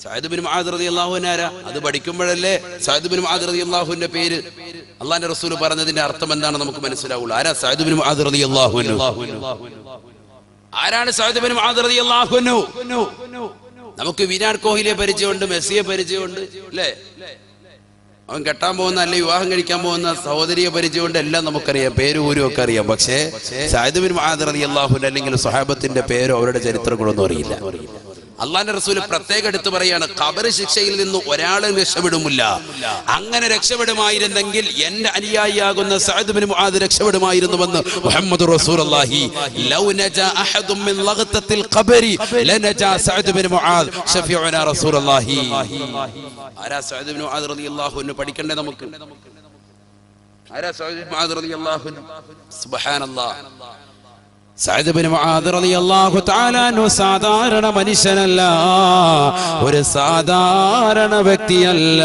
Saad bin Muadh റളിയല്ലാഹു അൻഹു ആരാ? അത് പഠിക്കുമ്പോഴല്ലേ സഅദ് ബിൻ മുആദ് റളിയല്ലാഹുവിന്റെ പേര് അള്ളാഹുവിന്റെ റസൂൽ പറഞ്ഞതിന്റെ അർത്ഥം എന്താണെന്ന് നമുക്ക് മനസ്സിലാവുള്ളൂ. ആരാ സഅദ് ബിൻ മുആദ് റളിയല്ലാഹു അൻഹു? ആരാണ് സഅദ് ബിൻ മുആദ് റളിയല്ലാഹു അൻഹു? നമുക്ക് വിരാട് കോഹ്ലിയെ പരിചയമുണ്ട്, മെസ്സിയെ പരിചയമുണ്ട് അല്ലേ? അവൻ കെട്ടാൻ പോകുന്ന അല്ലെ വിവാഹം കഴിക്കാൻ പോകുന്ന സഹോദരിയെ പരിചയമുണ്ട്, എല്ലാം നമുക്കറിയാം, പേര് ഊരും ഒക്കെ അറിയാം. പക്ഷേ സഅദ് ബിൻ മുആദ് റളിയല്ലാഹു അൻഹു അല്ലെങ്കിൽ സ്വഹാബത്തിന്റെ പേരോ അവരുടെ ചരിത്രങ്ങളൊന്നും അറിയില്ല. അള്ളാഹുവിന്റെ റസൂൽ പ്രത്യേകം എടുത്തു പറയാണ്, ഖബർ ശിക്ഷയിൽ നിന്ന് ഒരാളും രക്ഷപ്പെടുമില്ല. അങ്ങനെ രക്ഷപ്പെടുമായിരുന്നെങ്കിൽ എന്റെ അനുയായിയാകുന്ന സഅദ് ബിൻ മുആദ് രക്ഷപ്പെടുമായിരുന്നുവെന്ന് മുഹമ്മദ് റസൂലുള്ളാഹി. ലൗ നജാ അഹദും മിൻ ലഗ്തത്തിൽ ഖബരി ലനജാ സഅദ് ബിൻ മുആദ് ശഫീഉനാ റസൂലുള്ളാഹി. ആരാ സഅദ് ബിൻ മുആദ് റളിയല്ലാഹു അൻഹു? പഠിക്കണ്ടേ നമുക്ക്? ആരാ സഅദ് ബിൻ മുആദ് റളിയല്ലാഹു അൻഹു? സുബ്ഹാനല്ലാഹ്. സഅദ് ബിൻ മുആദ് റളിയല്ലാഹു തആല അൻഹു സാധാരണ മനുഷ്യനല്ല, ഒരു സാധാരണ വ്യക്തിയല്ല.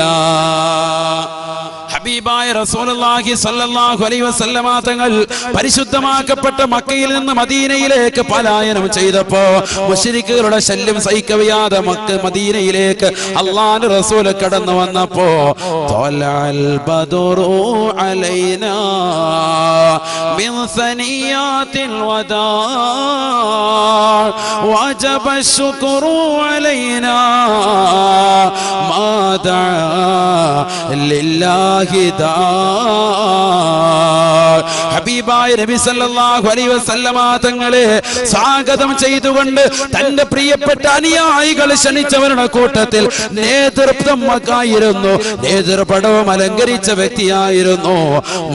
ഹബീബായ റസൂലുള്ളാഹി സ്വല്ലല്ലാഹു അലൈഹി വസല്ലമ തങ്ങൾ പരിശുദ്ധമാക്കപ്പെട്ട മക്കയിൽ നിന്ന് മദീനയിലേക്ക് പലായനം ചെയ്തപ്പോ മുശ്രിക്കുകളുടെ ശല്യം സഹിക്കവയ്യാതെ മദീനയിലേക്ക് അല്ലാഹുവിന്റെ റസൂൽ കടന്നു വന്നപ്പോ തലഅൽ ബദറു അലൈനാ മിൻ സനിയാത്തിൽ വദാ വജബ ശുക്റു അലൈനാ മാ ദാ ലില്ലാഹി. ഹബീബായ നബി സല്ലല്ലാഹു അലൈഹി വസല്ലമ തങ്ങളെ സ്വാഗതം ചെയ്തുകൊണ്ട് തന്റെ പ്രിയപ്പെട്ട അനുയായികൾ ക്ഷണിച്ചവരുടെ കൂട്ടത്തിൽ നേതൃത്വമായിരുന്നു, നേതൃപടവും അലങ്കരിച്ച വ്യക്തിയായിരുന്നു.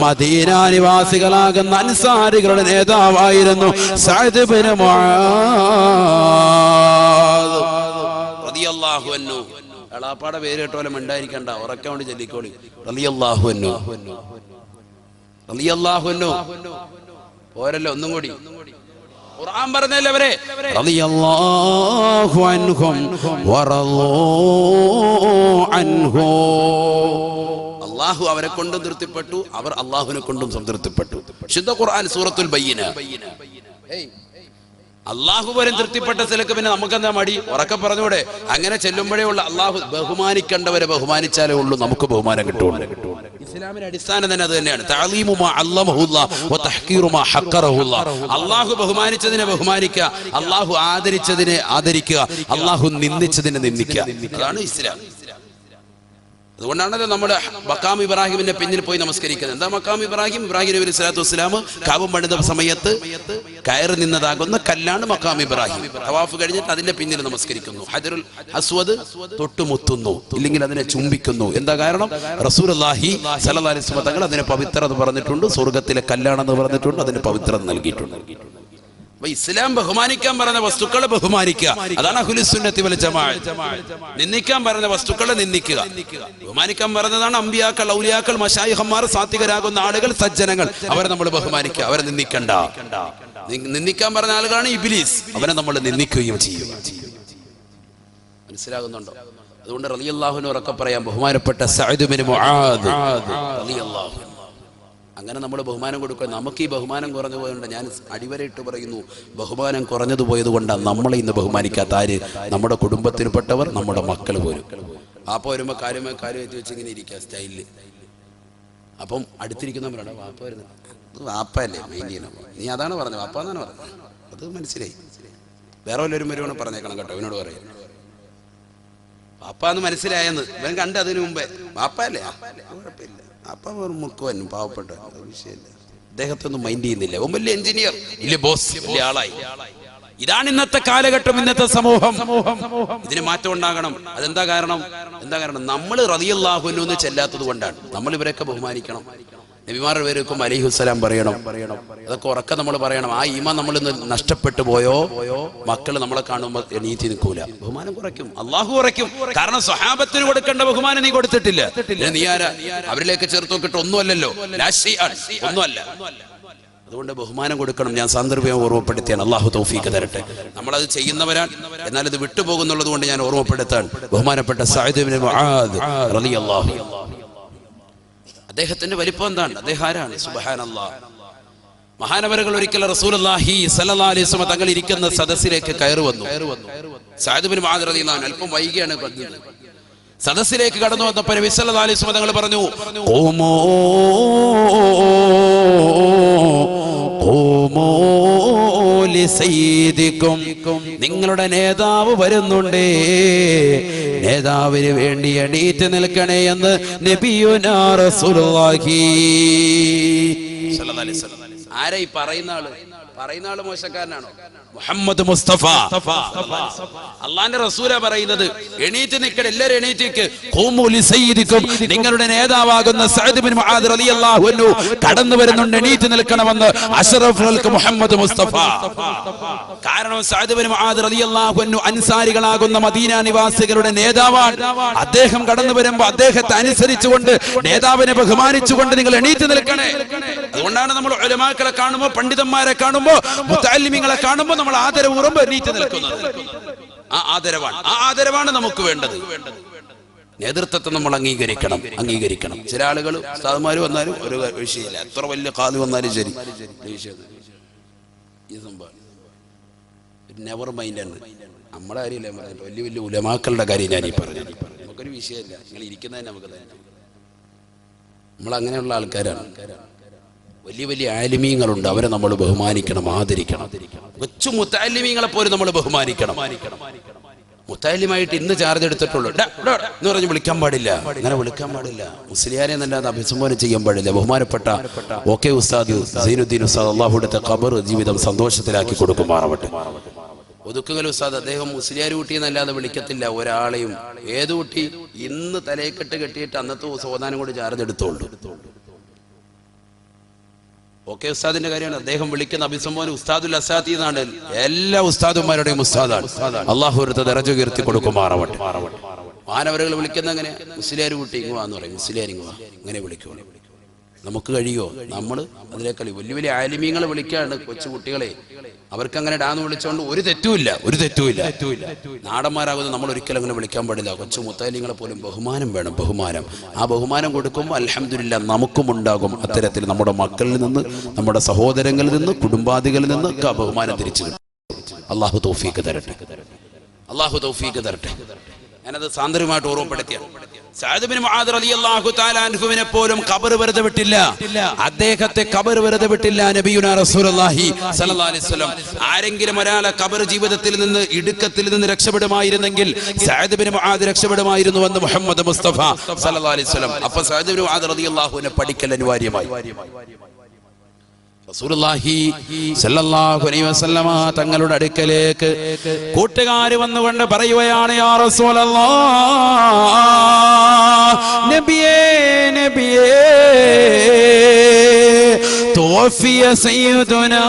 മദീന നിവാസികളാകുന്ന അൻസാരികളുടെ നേതാവായിരുന്നു സഅദ് ബിൻ മുആദ് റളിയല്ലാഹു അൻഹു. എളാപ്പാടെ പേര് കേട്ടോലെ മിണ്ടായിരിക്കണ്ട, ഉറക്കെ കൊണ്ട് ചൊല്ലിക്കോളി. റളിയല്ലാഹു അൻഹു, റളിയല്ലാഹു അൻഹു. പോരല്ലോ, ഒന്നും കൂടി. ഖുർആൻ പറഞ്ഞല്ലേ അവരെ റളിയല്ലാഹു അൻഹും വറളൂ അൻഹു. അല്ലാഹു അവരെ കൊണ്ടും തൃപ്തിപ്പെട്ടു, അവർ അല്ലാഹുവിനെ കൊണ്ടും സംതൃപ്തിപ്പെട്ടു. ശുദ്ധ ഖുർആൻ സൂറത്തുൽ ബയ്യിന. അള്ളാഹു പോലും തൃപ്തിപ്പെട്ട സ്ഥലക്ക് പിന്നെ നമുക്കെന്താ മടി? ഉറക്കെ പറഞ്ഞൂടെ? അങ്ങനെ ചെല്ലുമ്പോഴേ ഉള്ളു. അള്ളാഹു ബഹുമാനിക്കേണ്ടവരെ ബഹുമാനിച്ചാലേ ഉള്ളൂ നമുക്ക് ബഹുമാനം കിട്ടുള്ളൂ. ഇസ്ലാമിന്റെ അടിസ്ഥാനം തന്നെ അത് തന്നെയാണ്. തഅലീമു മാ അല്ലമഹുല്ലാഹ് വ തഹ്ഖീറു മാ ഹഖറഹുല്ലാഹ്. അള്ളാഹു ബഹുമാനിച്ചതിനെ ബഹുമാനിക്കുക, അള്ളാഹു ആദരിച്ചതിനെ ആദരിക്കുക, അള്ളാഹു നിന്ദിച്ചതിനെ നിന്ദിക്കുക. അതാണ് ഇസ്ലാം. അതുകൊണ്ടാണല്ലോ നമ്മുടെ മഖാം ഇബ്രാഹിമിന്റെ പിന്നിൽ പോയി നമസ്കരിക്കുന്നത്. എന്താ മഖാം ഇബ്രാഹിം? ഇബ്രാഹിം നബി സ്വല്ലല്ലാഹു അലൈഹി വസല്ലം കഅബ പണിത സമയത്ത് കയറി നിന്നതാകുന്ന കല്ലാണ് മഖാം ഇബ്രാഹിം. തവാഫ് കഴിഞ്ഞിട്ട് അതിന്റെ പിന്നിൽ നമസ്കരിക്കുന്നു. ഹജറുൽ അസ്വദ് തൊട്ടുമുത്തുന്നു, ഇല്ലെങ്കിൽ അതിനെ ചുംബിക്കുന്നു. എന്താ കാരണം? റസൂലുള്ളാഹി സ്വല്ലല്ലാഹു അലൈഹി വസല്ലം തങ്ങൾ അതിനെ പവിത്രത പറഞ്ഞിട്ടുണ്ട്, സ്വർഗ്ഗത്തിലെ കല്ലാണെന്ന് പറഞ്ഞിട്ടുണ്ട്, അതിന് പവിത്രത നൽകിയിട്ടുണ്ട്. ഇസ്ലാം ബഹുമാനിക്കാൻ പറഞ്ഞ വസ്തുക്കളെ ബഹുമാനിക്കുക, അതാണ് അഹ്ലുസ് സുന്നത്തി വൽ ജമാഅത്ത്. നിന്ദിക്കാൻ പറഞ്ഞ വസ്തുക്കളെ നിന്ദിക്കുക. ബഹുമാനിക്കാൻ പറഞ്ഞതാണ് അമ്പിയാക്കൾ, ഔലിയാക്കൾ, മശായിഖന്മാർ, സാത്വികരാകുന്ന ആളുകൾ, സജ്ജനങ്ങൾ, അവരെ നമ്മൾ ബഹുമാനിക്കുക, അവരെ നിന്ദിക്കണ്ട. നിന്ദിക്കാൻ പറഞ്ഞ ആളുകളാണ് ഇബ്ലീസ്, അവരെ നമ്മൾ നിന്ദിക്കുകയും ചെയ്യുക. മനസ്സിലാകുന്നുണ്ടോ? അതുകൊണ്ട് റളിയല്ലാഹു അൻഹു ഉറക്കെ പറയാം, ബഹുമാനപ്പെട്ട സഅദ് ബിൻ മുആദ് റളിയല്ലാഹു അൻഹു. അങ്ങനെ നമ്മൾ ബഹുമാനം കൊടുക്കുക. നമുക്ക് ഈ ബഹുമാനം കുറഞ്ഞു പോയതുകൊണ്ട്, ഞാൻ അടിവരയിട്ട് പറയുന്നു, ബഹുമാനം കുറഞ്ഞതു പോയത് കൊണ്ടാണ് നമ്മളെ ഇന്ന് ബഹുമാനിക്കാത്ത. ആര്? നമ്മുടെ കുടുംബത്തിൽപ്പെട്ടവർ, നമ്മുടെ മക്കൾ പോലും. വാപ്പ വരുമ്പോൾ കാര്യം വെച്ച് വെച്ചിങ്ങനെ ഇരിക്കുക സ്റ്റൈലിൽ. അപ്പം അടുത്തിരിക്കുന്നവരാണ് വാപ്പ വരുന്നത്, വാപ്പയല്ലേ മൈൻഡ് ചെയ്യണം, നീ അതാണ് പറഞ്ഞത്, വാപ്പ എന്നാണ് പറഞ്ഞത്, അത് മനസ്സിലായി. വേറെ വല്ലവരും വരുവാണ് പറഞ്ഞേക്കണം കേട്ടോ, ഇവനോട് പറയും വാപ്പ എന്ന് മനസ്സിലായെന്ന്. ഇവൻ കണ്ട് അതിനു മുമ്പേ വാപ്പയല്ലേ, കുഴപ്പമില്ല, അപ്പൊ മുക്കുവൻ പാവപ്പെട്ട വിഷയമില്ല, അദ്ദേഹത്തൊന്നും മൈൻഡ് ചെയ്യുന്നില്ല. ഓൻ വലിയ എഞ്ചിനീയർ, വലിയ ബോസ്, വലിയ ആളായി. ഇതാണ് ഇന്നത്തെ കാലഘട്ടം, ഇന്നത്തെ സമൂഹം. ഇതിന് മാറ്റം ഉണ്ടാകണം. അതെന്താ കാരണം? നമ്മൾ റളിയല്ലാഹു അൻഹു എന്ന് ചെല്ലാത്തത് കൊണ്ടാണ്. നമ്മൾ ഇവരൊക്കെ ബഹുമാനിക്കണം. നബിമാരുടെ പേരൊക്കെ അലൈഹിസ്സലാം പറയണം. അതൊക്കെ ഉറക്കെ നമ്മൾ പറയണം. ആ ഈമാൻ നമ്മൾ നഷ്ടപ്പെട്ടു പോയോ, മക്കൾ നമ്മളെ കാണുമ്പോൾ എണീറ്റ് നിൽക്കൂല, ബഹുമാനം കുറയ്ക്കും, അള്ളാഹു കുറയ്ക്കും. കാരണം സ്വഹാബത്തിന് കൊടുക്കേണ്ട ബഹുമാനം നീ കൊടുത്തിട്ടില്ല. നീ ആരാ? അവരിലേക്ക് ചേർത്ത് നോക്കിയിട്ട് ഒന്നുമല്ലല്ലോ, ഒന്നുമല്ല. അതുകൊണ്ട് ബഹുമാനം കൊടുക്കണം. ഞാൻ സാന്ദർഭ്യം ഓർമ്മപ്പെടുത്തിയാണ്. അള്ളാഹു തൗഫീഖ് തരട്ടെ. നമ്മളത് ചെയ്യുന്നവരാണ്, എന്നാൽ ഇത് വിട്ടുപോകുന്നുള്ളത് കൊണ്ട് ഞാൻ ഓർമ്മപ്പെടുത്താൻ. ബഹുമാനപ്പെട്ട സഅദ് ഇബ്നു മുആദ് റളിയല്ലാഹു അൻഹു, അദ്ദേഹത്തിന്റെ വലിപ്പം എന്താണ്? അദ്ദേഹം ആരാണ്? സുബ്ഹാനല്ലാഹ്. മഹാനവറുകൾ ഒരിക്കൽ റസൂലുള്ളാഹി സ്വല്ലല്ലാഹു അലൈഹി വസല്ലം തങ്ങൾ ഇരിക്കുന്ന സദസ്സിലേക്ക് കയറി വന്നു. സഅദ് ബിൻ മുആദ് റളിയല്ലാഹു അൻഹു അല്പം വൈകിയാണ് വന്നത്. സദസ്സിലേക്ക് കടന്നു വന്നപ്പോൾ നബി സല്ലല്ലാഹു അലൈഹി വസല്ലം തങ്ങൾ പറഞ്ഞു, നിങ്ങളുടെ നേതാവ് വരുന്നുണ്ടേ, നേതാവിന് വേണ്ടി എണീറ്റ് നിൽക്കണേ എന്ന് നബിയുനാ റസൂലുള്ളാഹി സ്വല്ലല്ലാഹു അലൈഹി വസല്ലം. ആരാ ഈ പറയുന്ന ആള് മോശക്കാരനാണോ? മുഹമ്മദ് മുസ്തഫ അള്ളാന്റെ റസൂലാ പറയുന്നത്, എണീറ്റ് നിൽക്കണ, എല്ലാവരും എണീറ്റേക്ക്. നിങ്ങളുടെ നേതാവാകുന്ന സഅദ് ബിൻ മുആദ് റളിയല്ലാഹു അൻഹു കടന്നു വരുന്നുണ്ട്, എണീറ്റ് നിൽക്കണമെന്ന് അഷ്റഫുൽ മുഹമ്മദ് മുസ്തഫ. കാരണം സഅദ് ബിൻ മുആദ് റളിയല്ലാഹു അൻഹു അൻസാരികളാകുന്ന മദീന നിവാസികളുടെ നേതാവാണ്. അദ്ദേഹം കടന്നു വരുമ്പോൾ അദ്ദേഹത്തെ അനുസരിച്ചുകൊണ്ട്, നേതാവിനെ ബഹുമാനിച്ചുകൊണ്ട് നിങ്ങൾ എണീറ്റ് നിൽക്കണേ. അതുകൊണ്ടാണ് നമ്മൾ ഉലമാക്കളെ കാണുമ്പോൾ, പണ്ഡിതന്മാരെ കാണുമ്പോൾ, മുതഅല്ലിമീങ്ങളെ കാണുമ്പോൾ നമ്മൾ ആദരപൂർവ്വം എണീറ്റ് നിൽക്കുന്നത്. ആ ആദരവാണ് നമുക്ക് വേണ്ടത്. നേതൃത്വത്തെ നമ്മൾ അംഗീകരിക്കണം. ചില ആളുകൾ ഉസ്താദുമാര് വന്നാലും ഒരു വിഷയമില്ല, എത്ര വലിയ കാല് വന്നാലും ശരി, ഈ സംഭവം നെവർ മൈൻഡ് ആണ്. നമ്മുടെ കാര്യമില്ല, വലിയ വലിയ ഉലമാക്കളുടെ കാര്യം ഞാൻ ഈ പറഞ്ഞു. നമുക്കൊരു വിഷയമില്ല, നിങ്ങൾ ഇരിക്കുന്നതിന് നമുക്ക് തന്നെ. നമ്മൾ അങ്ങനെയുള്ള ആൾക്കാരാണ്. വലിയ വലിയ ആലിമീങ്ങളുണ്ട്, അവരെ നമ്മൾ ബഹുമാനിക്കണം, ആദരിക്കണം. കൊച്ചു മുത്തഅല്ലിമീങ്ങളെ പോലും നമ്മൾ ബഹുമാനിക്കണം. മുത്തഅല്ലിമായിട്ട് ഇന്ന് ചാർജ് എടുത്തിട്ടുള്ളൂ എന്ന് പറഞ്ഞ് വിളിക്കാൻ പാടില്ല, അങ്ങനെ വിളിക്കാൻ പാടില്ല. മുസ്ലിയാരെ എന്നല്ലാതെ അഭിസംബോധന ചെയ്യാൻ പാടില്ല. ബഹുമാനപ്പെട്ട ഓക്കെ ഉസ്താദ് സൈനുദ്ദീൻ ഉസ്താദ് അള്ളാഹുവിന്റെ ഖബർ ജീവിതം സന്തോഷത്തിലാക്കി കൊടുക്കുമാറാവട്ടെ. ഒതുക്കുകൾ ഉസ്താദ് അദ്ദേഹം മുസ്ലിയാർ കുട്ടി എന്നല്ലാതെ വിളിക്കത്തില്ല ഒരാളെയും. ഏത് കുട്ടി ഇന്ന് തലയെക്കെട്ട് കെട്ടിയിട്ട് അന്നത്തെ സോദാനം കൊണ്ട് ചാർജ് എടുത്തോളൂ. ഓക്കെ ഉസ്താദിന്റെ കാര്യമാണ്. അദ്ദേഹം വിളിക്കുന്ന അഭിസംബോധന ഉസ്താദുൽ അസാത്തി എന്നാണ്. എല്ലാ ഉസ്താദുമാരുടെയും ഉസ്താദാണ്. അള്ളാഹു ഒരുത്ത ദറജ ഉയർത്തി കൊടുക്കുമാറാവട്ടെ. മാനവരുകൾ വിളിക്കുന്ന അങ്ങനെ മുസ്ലിയാർ കുട്ടി ഇങ്ങുവാന്ന് പറയും, മുസ്ലിയാർ ഇങ്ങുവാ, അങ്ങനെ വിളിക്കുമോ? നമുക്ക് കഴിയോ? നമ്മൾ അതിലേക്കാൾ വലിയ വലിയ ആലിമീങ്ങളെ വിളിക്കാണ് കൊച്ചു കുട്ടികളെ. അവർക്ക് അങ്ങനെ ഡാന്ന് വിളിച്ചുകൊണ്ട് ഒരു തെറ്റുമില്ല. നാടന്മാരാകുന്ന നമ്മൾ ഒരിക്കലും അങ്ങനെ വിളിക്കാൻ പാടില്ല. കൊച്ചു മുത്തഅല്ലിങ്ങളെ പോലും ബഹുമാനം വേണം, ബഹുമാനം. ആ ബഹുമാനം കൊടുക്കുമ്പോൾ അൽഹംദുലില്ലാഹ് നമുക്കും ഉണ്ടാകും അത്തരത്തിൽ നമ്മുടെ മക്കളിൽ നിന്ന്, നമ്മുടെ സഹോദരങ്ങളിൽ നിന്ന്, കുടുംബാദികളിൽ നിന്ന് ഒക്കെ ബഹുമാനം തിരിച്ചു കിട്ടും. അള്ളാഹു തൗഫീഖ് തരട്ടെ. ഞാനത് സാന്ദര്യമായിട്ട് ഓർമ്മപ്പെടുത്തിയാണ്. സഅദ് ബിൻ മുആദ് റളിയല്ലാഹു തആല അൻഹുവിനെ പോലും ഖബർ വെറുതെ വിട്ടില്ല. അദ്ദേഹത്തെ ഖബർ വെറുതെ വിട്ടില്ല നബിയുനാ റസൂലുള്ളാഹി സ്വല്ലല്ലാഹു അലൈഹി വസല്ലം. ആരെങ്കിലും ഒരാളെ ഖബർ ജീവിതത്തിൽ നിന്ന്, ഇടുക്കത്തിൽ നിന്ന് രക്ഷപ്പെടുമായിരുന്നെങ്കിൽ സഅദ് ബിൻ മുആദ് രക്ഷപ്പെടുമായിരുന്നു എന്ന് മുഹമ്മദ് മുസ്തഫ സ്വല്ലല്ലാഹു അലൈഹി വസല്ലം. അപ്പോൾ സഅദ് ബിൻ മുആദ് റളിയല്ലാഹു അൻഹു പഠിക്കൽ അനിവാര്യമായി. റസൂലുള്ളാഹി സ്വല്ലല്ലാഹു അലൈഹി വസല്ലമ തങ്ങളുടെ അടുക്കലേക്ക് കൂട്ടുകാർ വന്നുകൊണ്ട് പറയുകയാണ്, യാ റസൂലല്ലാഹ്, നബിയേ توفي سيدنا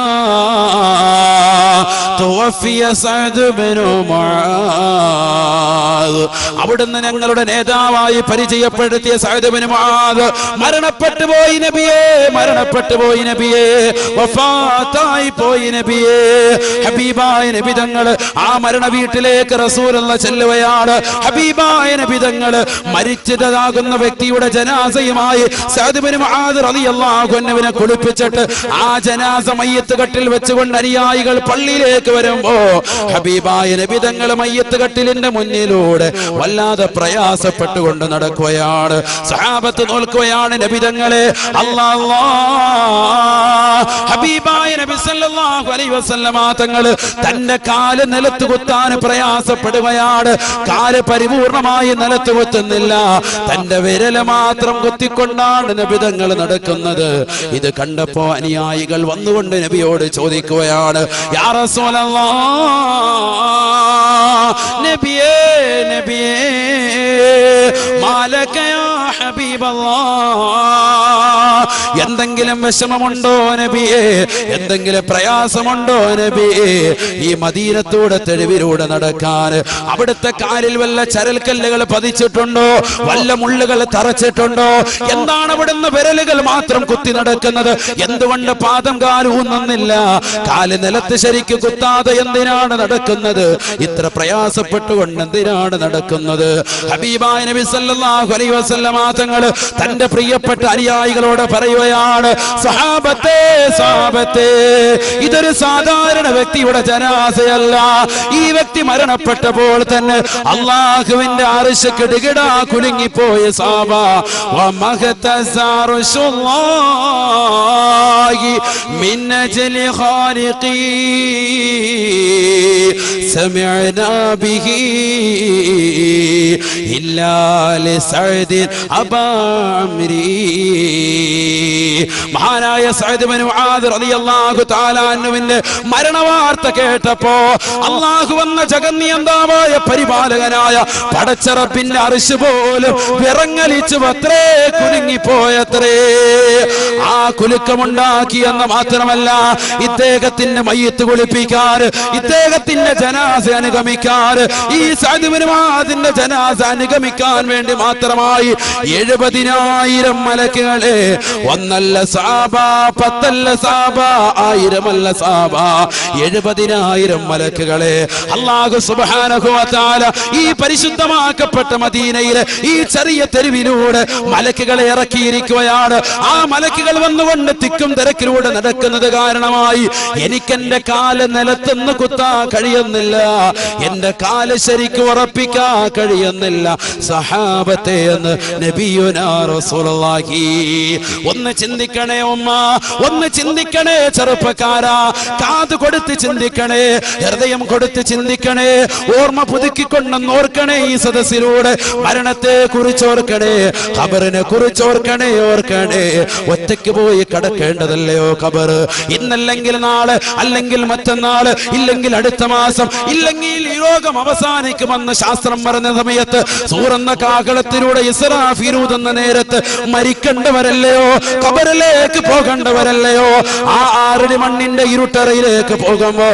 توفي سعد بن معاذ. അവിടുന്ന് ഞങ്ങളുടെ നേതാവായി പരിചയപ്പെടുത്തിയ സഅദ് ബിൻ മുആദ് മരണപ്പെട്ടു പോയി നബിയേ, വഫാത്തായി പോയി നബിയേ. ഹബീബായ നബി തങ്ങൾ ആ മരണ വീട്ടിലേക്ക് റസൂലുള്ള ചെല്ലുകയാണ്. ഹബീബായ നബി തങ്ങൾ മരിച്ചതാകുന്ന വ്യക്തിയുടെ ജനാസയുമായി സഅദ് ബിൻ മുആദ് റളിയല്ലാഹു അൻഹുവിനെ കുളിപ്പിച്ചിട്ട് ആ ജനാസ മയ്യത്ത് കട്ടിൽ വെച്ചുകൊണ്ട് അനുയായികൾ പള്ളിയിലേക്ക് വരുമ്പോ ഹബീബായ നബി തങ്ങൾ മയ്യത്ത് കട്ടിലിന്റെ മുന്നിലൂടെ വല്ലാതെ പ്രയാസപ്പെട്ടുകൊണ്ട് നടക്കുകയാണ്. സഹാബത്ത് നോക്കുകയാണ് നബി തങ്ങളെ. ഹബീബായ നബി സല്ലല്ലാഹു അലൈഹി വസല്ലമ തങ്ങൾ തന്റെ കാല് നിലത്ത് കുത്താൻ പ്രയാസപ്പെടുകയാണ്. കാല് പരിപൂർണമായി നിലത്ത് കുത്തുന്നില്ല, തന്റെ വിരല് മാത്രം കുത്തിക്കൊണ്ടാണ് നബി തങ്ങൾ നടക്കുന്നത്. ഇത് കണ്ടപ്പോ അനുയായികൾ വന്നുകൊണ്ട് നബിയോട് ചോദിക്കുകയാണ്, യാ റസൂലല്ലാഹ്, നബിയേ മാലക യാ ഹബീബല്ലാഹ്, എന്തെങ്കിലും വിഷമമുണ്ടോ നബിയേ, എന്തെങ്കിലും പ്രയാസമുണ്ടോ നബിയേ? ഈ മദീനത്തൂടെ തെരുവിലൂടെ നടക്കാൻ അവിടുത്തെ കാലിൽ വല്ല ചരൽക്കല്ലുകൾ പതിച്ചിട്ടുണ്ടോ, വല്ല മുള്ളുകൾ തറച്ചിട്ടുണ്ടോ? എന്താണ് അവിടുന്ന് വിരലുകൾ മാത്രം കുത്തി നടക്കുന്നത്? എന്തുകൊണ്ട് പാദം കാലൂന്നുന്നില്ല? കാല് നിലത്ത് ശരിക്ക് കുത്താതെ എന്തിനാണ് നടക്കുന്നത്? ഇത്ര പ്രയാസപ്പെട്ടുകൊണ്ട് എന്തിനാണ് നടക്കുന്നത്? ഹബീബായ നബി സല്ലല്ലാഹു അലൈഹി വസല്ലമ തങ്ങൾ തന്റെ പ്രിയപ്പെട്ട അനുയായികളോട് പറയുകയാണ്, സ്വഹാബത്തെ സ്വഹാബത്തെ, ഇതൊരു സാധാരണ വ്യക്തിയുടെ ജനാസയല്ല. ഈ വ്യക്തി മരണപ്പെട്ടപ്പോൾ തന്നെ അല്ലാഹുവിന്റെ അർശ് കിടുകിടാ കുലുങ്ങിപ്പോയ സഹാബ. വമഖതസറുല്ലാഹി മിൻ അജ്ലി ഖാലിഖി സമിഅനാ ബിഹി ഇല്ലാ ലിസഅദ് അബാംരി. മഹാനായ സഅദ് ഇബ്നു മുആദ് റളിയല്ലാഹു തആല അൻഹുവിന്റെ മരണവാർത്ത കേട്ടപ്പോ അല്ലാഹു വന്ന ജഗന്നിയന്താവായ പരിപാലകനായ പടച്ചറപ്പിന്റെ അർശ് പോലും വിറങ്ങലിച്ചു അത്രേ കുലുങ്ങിപ്പോയത്രേ. ആ കുലുക്കമുണ്ടാക്കിയെന്ന് മാത്രമല്ല, ഇദ്ദേഹത്തിന്റെ മയ്യത്ത് കുളിപ്പിക്കാൻ, ഇദ്ദേഹത്തിന്റെ ജനാസ അനുഗമിക്കാൻ, ഈ സഅദ് ഇബ്നു മുആദിന്റെ ജനാസ അനുഗമിക്കാൻ വേണ്ടി മാത്രമായി 70,000 മലക്കുകളെ, ഒന്നല്ല സഹാബ, 10 അല്ല സഹാബ, 1000 അല്ല സഹാബ, 70,000 മലക്കുകളെ അല്ലാഹു സുബ്ഹാനഹു വ തആല ഈ പരിശുദ്ധമാക്കപ്പെട്ട മദീനയിലെ ഈ ചെറിയ തെരുവിലൂടെ മലക്കുകളെ ഇറക്കിയിരിക്കുകയാണ്. ആ മലക്കുകൾ വന്നുകൊണ്ട് തിക്കും തിരക്കിലൂടെ നടക്കുന്നത് കാരണമായി എനിക്കെന്റെ കാല് നിലത്തുനിന്ന് കുത്താൻ കഴിയുന്നില്ല, എന്റെ കാല് ശരിക്കും ഉറപ്പിക്കാൻ കഴിയുന്നില്ല സഹാബത്തെ എന്ന് നബിയുനാ റസൂലുള്ളാഹി. ഒന്ന് ചിന്തിക്കണേ ഉമ്മ, ഒന്ന് ചിന്തിക്കണേ ചെറുപ്പക്കാരാ, കാത് കൊടുത്ത് ചിന്തിക്കണേ, ഹൃദയം കൊടുത്ത് ചിന്തിക്കണേ, ഓർമ്മ പുതുക്കിക്കൊണ്ടെന്ന് ഓർക്കണേ. ഈ സദസ്സിലൂടെ മരണത്തെ കുറിച്ച് ഓർക്കണേ, ഖബറിനെ കുറിച്ച് ഓർക്കണേ, ഓർക്കണേ. ഒറ്റയ്ക്ക് പോയി കടക്കേണ്ടതല്ലയോ ഖബർ? ഇന്നല്ലെങ്കിൽ നാളെ, അല്ലെങ്കിൽ മറ്റന്നാള്, ഇല്ലെങ്കിൽ അടുത്ത മാസം, ഇല്ലെങ്കിൽ ഈ ലോകം അവസാനിക്കുമെന്ന് ശാസ്ത്രം പറഞ്ഞ സമയത്ത് സൂറന്ന കാഹളത്തിലൂടെ ഇസ്രാഫീൽ എന്ന നേരത്ത് മരിക്കേണ്ടവരല്ലയോ, ഖബറിലേക്ക് പോകേണ്ടവരല്ലയോ? ആ 6 മണ്ണിന്റെ ഇരുട്ടറയിലേക്ക് പോകുമ്പോ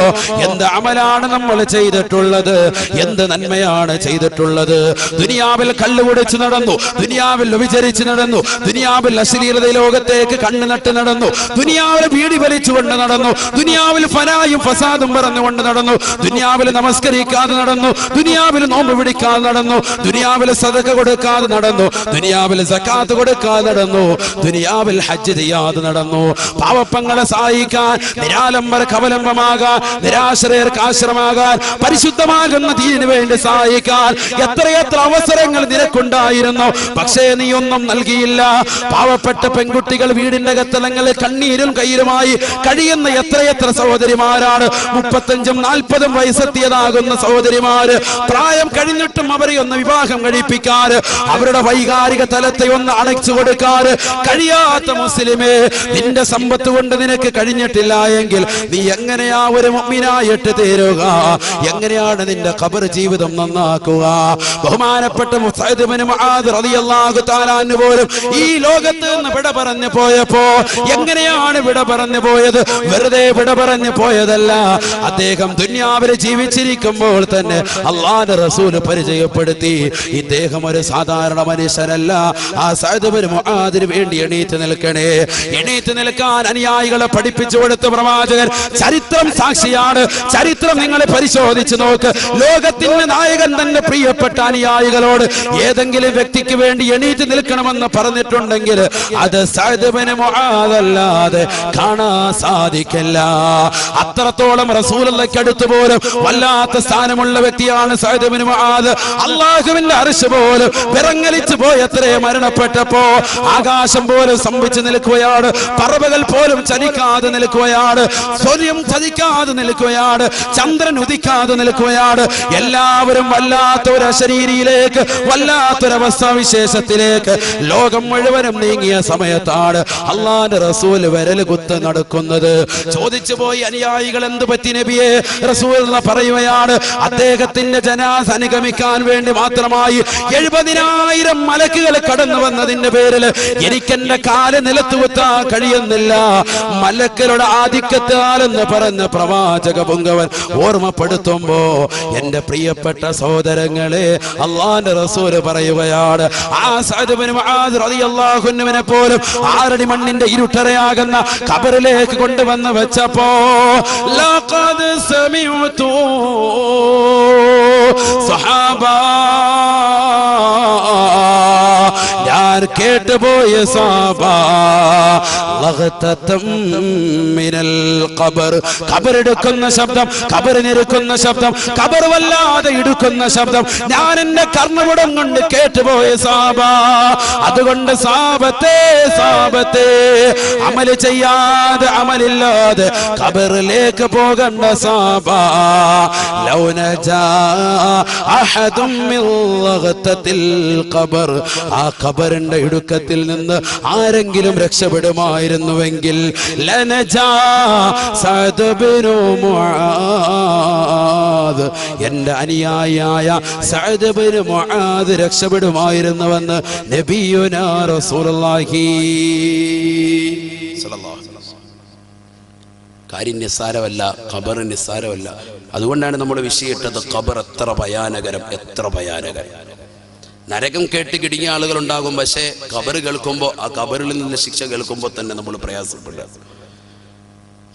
എന്ത് അമലാണ് നമ്മൾ ചെയ്തിട്ടുള്ളത്? എന്ത് നന്മയാണ് ചെയ്തിട്ടുള്ളത്? ദുനിയാവിൽ കള്ളു കുടിച്ച് നടന്നു, ദുനിയാവിൽ വ്യഭിചരിച്ച് നടന്നു, ദുനിയാവിൽ അശ്ലീലത ലോകത്തേക്ക് കണ്ണു നട്ട് നടന്നു, ദുനിയാവിൽ ബീഡി വലിച്ചുകൊണ്ട് നടന്നു, ദുനിയാവിൽ ഫനായും ഫസാദും പറഞ്ഞുകൊണ്ട് നടന്നു, ദുനിയാവിൽ നമസ്കരിക്കാതെ നടന്നു, ദുനിയാവിൽ നോമ്പ് പിടിക്കാതെ നടന്നു, ദുനിയാവിൽ സദഖ കൊടുക്കാതെ നടന്നു, ദുനിയാവിൽ സക്കാത്ത് കൊടുക്കാതെ നടന്നു, ദുനിയാവിൽ ഹജ്ജ് ചെയ്യാതെ നടന്നു. പാവപ്പങ്ങളെ സഹായിക്കാൻ, നിരാലംബർക്ക് അവലംബമാകാൻ, നിരാശ്രയർക്ക് ആശ്രമാകാൻ, പരിശുദ്ധമാകുന്ന ദീനിന് വേണ്ടി സഹായിക്കാൻ എത്രയെത്ര അവസരങ്ങൾ നിനക്കുണ്ടായിരുന്നു. പക്ഷേ നീ ഒന്നും നൽകിയില്ല. പാവപ്പെട്ട പെൺകുട്ടികൾ വീടിന്റെ കത്തലങ്ങളിൽ കണ്ണീരും കയ്യിലുമായി കഴിയുന്ന എത്രയെത്ര സഹോദരിമാരാണ്. 35ഉം 40ഉം വയസ്സെത്തിയതാകുന്ന സഹോദരിമാര്, പ്രായം കഴിഞ്ഞിട്ടും അവരെ ഒന്ന് വിവാഹം കഴിപ്പിക്കാൻ, അവരുടെ വൈകാരിക തലത്തെ ഒന്ന് അണച്ചു കൊടുക്കാൻ കഴിയാത്ത മുസ്ലിമേ, നിന്റെ സമ്പത്ത് കൊണ്ട് നിനക്ക് കഴിഞ്ഞിട്ടില്ല എങ്കിൽ നീ എങ്ങനെയാ ഒരു മുഅ്മിനായിട്ട് തീരുക? എങ്ങനെയാണ് നിന്റെ ഖബർ ജീവിതം നന്നാക്കുക? ബഹുമാനപ്പെട്ട സഅദ് ഇബ്നു മുആദ് റളിയല്ലാഹു തആല അൻഹു പോലും ഈ ലോകത്ത് നിന്ന് വിട പറഞ്ഞു പോയപ്പോ എങ്ങനെയാണ് വിട പറഞ്ഞു പോയത്? വെറുതെ വിട പറഞ്ഞു പോയതല്ല. അദ്ദേഹം ദുനിയാവിൽ ജീവിച്ചിരിക്കുമ്പോൾ തന്നെ അല്ലാഹുവിന്റെ റസൂൽ പരിചയപ്പെടുത്തി, ഇദ്ദേഹം ഒരു സാധാരണ മനുഷ്യനല്ല. ആ സഅദ് ഇബ്നു മുആദിന് വേണ്ടി എണീറ്റ് നിൽക്കണേ. എണീറ്റ് നിൽക്കാൻ അനുയായികളെ പഠിപ്പിച്ചു കൊടുത്ത പ്രവാചകൻ ചരിത്രം സാക്ഷിയാണ്. ചരിത്രം നിങ്ങൾ പരിശോധിച്ച് നോക്ക്. ലോകത്തിന്റെ നായകൻ തന്നെ പ്രിയപ്പെട്ട അനുയായികളോട് ഏതെങ്കിലും വ്യക്തിക്ക് വേണ്ടി എണീറ്റ് നിൽക്കണമെന്ന് പറഞ്ഞിട്ടുണ്ടെങ്കിൽ അത് സഅദ് ഇബ്നു മുആദ് അല്ലാതെ കാണാൻ സാധിക്കില്ല. അത്രത്തോളം റസൂലുള്ളാഹിക്ക് അടുത്ത് പോലും വല്ലാത്ത സ്ഥാനമുള്ള വ്യക്തിയാണ് സഅദ് ഇബ്നു മുആദ്. അല്ലാഹുവിന്റെ അർശ് പോലും വിറങ്ങലിച്ചു പോയത്രേ മരണപ്പെട്ടപ്പോ. ആകാശം പോലും സ്തംഭിച്ചു നിൽക്കുകയാണ്, പറവകൾ പോലും ചലിക്കാതെ നിൽക്കുകയാണ്, സൂര്യൻ ചലിക്കാതെ നിൽക്കുകയാണ്, ചന്ദ്രൻ ഉദിക്കാതെ നിൽക്കുകയാണ്. എല്ലാവരും വല്ലാത്തൊരു അശരീരിയിലേക്ക്, വല്ലാത്തൊരവസ്ഥാ വിശേഷത്തിലേക്ക് ലോകം മുഴുവനും നീങ്ങിയ സമയത്താണ് അല്ലാഹുവിന്റെ റസൂൽ വിരൽ കുത്ത് നടക്കുന്നത്. ചോദിച്ചു പോയി അനുയായികൾ, എന്ത് പറ്റി നബിയെ? റസൂൽ പറയുകയാണ്, അദ്ദേഹത്തിന്റെ ജനാസ അനുഗമിക്കാൻ വേണ്ടി മാത്രമായി 70,000 മലക്കുകൾ കടന്നു വന്നതിന്റെ പേരിൽ എനിക്കെന്റെ കാല് നിലത്തുകുത്താൻ കഴിയുന്നില്ല. മലക്കുകളുടെ ആധിക്യത്താലെന്ന് പറഞ്ഞ പ്രവാചക പുങ്കവൻ ഓർമ്മപ്പെടുത്തുമ്പോ എന്റെ പ്രിയപ്പെട്ട സഹോദരങ്ങളെ, അല്ലാഹുവിന്റെ റസൂൽ പറയുകയാണ്, ആ സഅദ് ഇബ്നു മുആദ് റളിയല്ലാഹു അൻഹുവിനെ പോലും 6 മണ്ണിന്റെ ഇരുട്ടറയാകുന്ന ഖബറിലേക്ക് കൊണ്ടുവന്ന് വെച്ചപ്പോ ലഖദ് സമിഅതു സഹാബ, ഞാൻ ഞാൻ കേട്ടുപോയ സാബ ലഗ്തതം മിനൽ ഖബർ, ഖബറെടുക്കുന്ന ശബ്ദം, ഖബറിനിരുക്കുന്ന ശബ്ദം, ഖബർ വല്ലാതെ ഇടുക്കുന്ന ശബ്ദം ഞാൻ എന്റെ കർണപുടം കൊണ്ട് കേട്ടുപോയ സാബ. അതുകൊണ്ട് സാബത്തെ സാബത്തെ അമൽ ചെയ്യാതെ അമലില്ലാതെ ഖബറിലേക്ക് പോകണ്ട സാബ. ലൗ നജാ അഹദും മിൻ ലഗ്തതിൽ ഖബർ, ആ ഖബറിന്റെ ഇടുക്കത്തിൽ നിന്ന് ആരെങ്കിലും രക്ഷപ്പെടുമായിരുന്നുവെങ്കിൽ ലനജാ സഅദ് ഇബ്നു മുആദ്, എന്റെ അനുയായിയായ സഅദ് ഇബ്നു മുആദ് രക്ഷപ്പെടുമായിരുന്നുവെന്ന് നബിയുനാ റസൂലുള്ളാഹി സ്വല്ലല്ലാഹു അലൈഹി വസല്ലം. കാര്യം നിസ്സാരമല്ല, ഖബർ നിസ്സാരമല്ല. അതുകൊണ്ടാണ് നമ്മൾ വിഷയിട്ടത് ഖബർ എത്ര ഭയാനകരം, എത്ര ഭയാനകരം. നരകം കേട്ട് കിടുങ്ങിയ ആളുകൾ ഉണ്ടാകും, പക്ഷേ ഖബർ കേൾക്കുമ്പോൾ, ആ ഖബറിൽ നിന്ന് ശിക്ഷ കേൾക്കുമ്പോൾ തന്നെ നമ്മൾ പ്രയാസപ്പെടുക.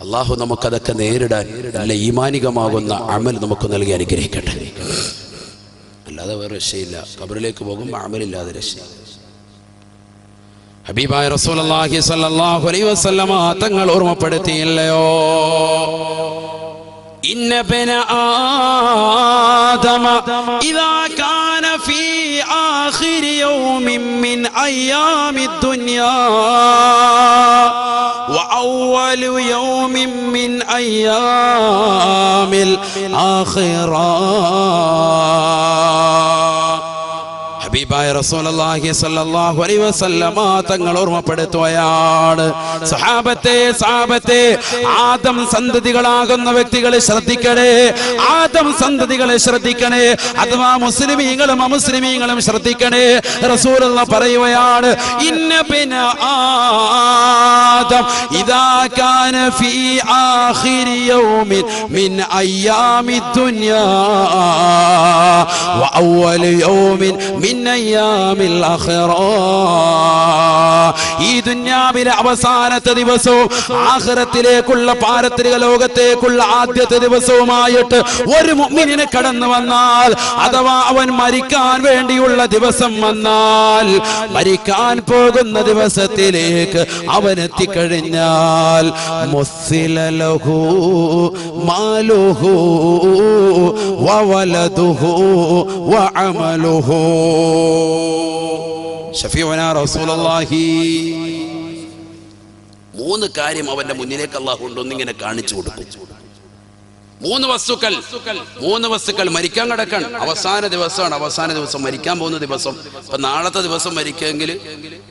അള്ളാഹു നമുക്കതൊക്കെ നേരിടാൻ നല്ല ഈമാനികമാകുന്ന അമൽ നമുക്ക് നൽകി അനുഗ്രഹിക്കട്ടെ. അല്ലാതെ വേറെ രക്ഷയില്ല. ഖബറിലേക്ക് പോകുമ്പോൾ അമലില്ലാതെ രക്ഷയില്ല. ഹബീബായ റസൂലുള്ളാഹി സ്വല്ലല്ലാഹു അലൈഹി വസല്ലമ തങ്ങൾ ഓർമ്മപ്പെടുത്തിയില്ലയോ, ഇന്ന ബന ആദമ ഇദാ കാന ഫീ ആഖിരി യൗമിൻ മിൻ അയ്യാമി ദുനിയാ വഅവ്വലു യൗമിൻ മിൻ അയ്യാമിൽ ആഖിറ. ഹബീബായ റസൂലുള്ളാഹി സ്വല്ലല്ലാഹു അലൈഹി വസല്ലമ തങ്ങൾ ഓർമ്മപ്പെടുത്തുകയാണ്, സഹാബത്തെ ആദം സന്തതികളാകുന്ന വ്യക്തികളെ ശ്രദ്ധിക്കണേ, ആദം സന്തതികളെ ശ്രദ്ധിക്കണേ, അഥവാ മുസ്ലിമീങ്ങളും അമുസ്ലിമീങ്ങളും ശ്രദ്ധിക്കണേ. റസൂലുള്ളാഹി പറയുകയാണ്, ഇന്ന ബിന ആദം ഇദാ കാന ഫീ ആഖിരി യൗമിൻ മിൻ അയ്യാമി ദുനിയാ വഅവ്വലു യൗമിൻ മിൻ അയ്യാമിൽ ആഖിറ. ഈ ദുനിയാവിലെ അവസാനത്തെ ദിവസവും ആഖിറത്തിലേക്കുള്ള പാരത്രിക ലോകത്തേക്കുള്ള ആദ്യത്തെ ദിവസവുമായിട്ട് ഒരു മുഅ്മിനിനെ കടന്നു വന്നാൽ, അഥവാ അവൻ മരിക്കാൻ വേണ്ടിയുള്ള ദിവസം വന്നാൽ, മരിക്കാൻ പോകുന്ന ദിവസത്തിലേക്ക് അവൻ എത്തിക്കഴിഞ്ഞാൽ മുസ്സില ലഹു മാലുഹു വവലദുഹു വഅമലുഹു. ഷഫീഉനാ റസൂലുള്ളാഹി. മൂന്ന് കാര്യം അവന്റെ മുന്നിലേക്ക് അല്ലാഹു കൊണ്ടൊന്നിങ്ങനെ കാണിച്ചു കൊടുക്കും. മൂന്ന് വസ്തുക്കൾ മരിക്കാൻ കിടക്കാൻ അവസാന ദിവസമാണ്. അവസാന ദിവസം മരിക്കാൻ പോകുന്ന ദിവസം. ഇപ്പൊ നാളത്തെ ദിവസം മരിക്കുമെങ്കിൽ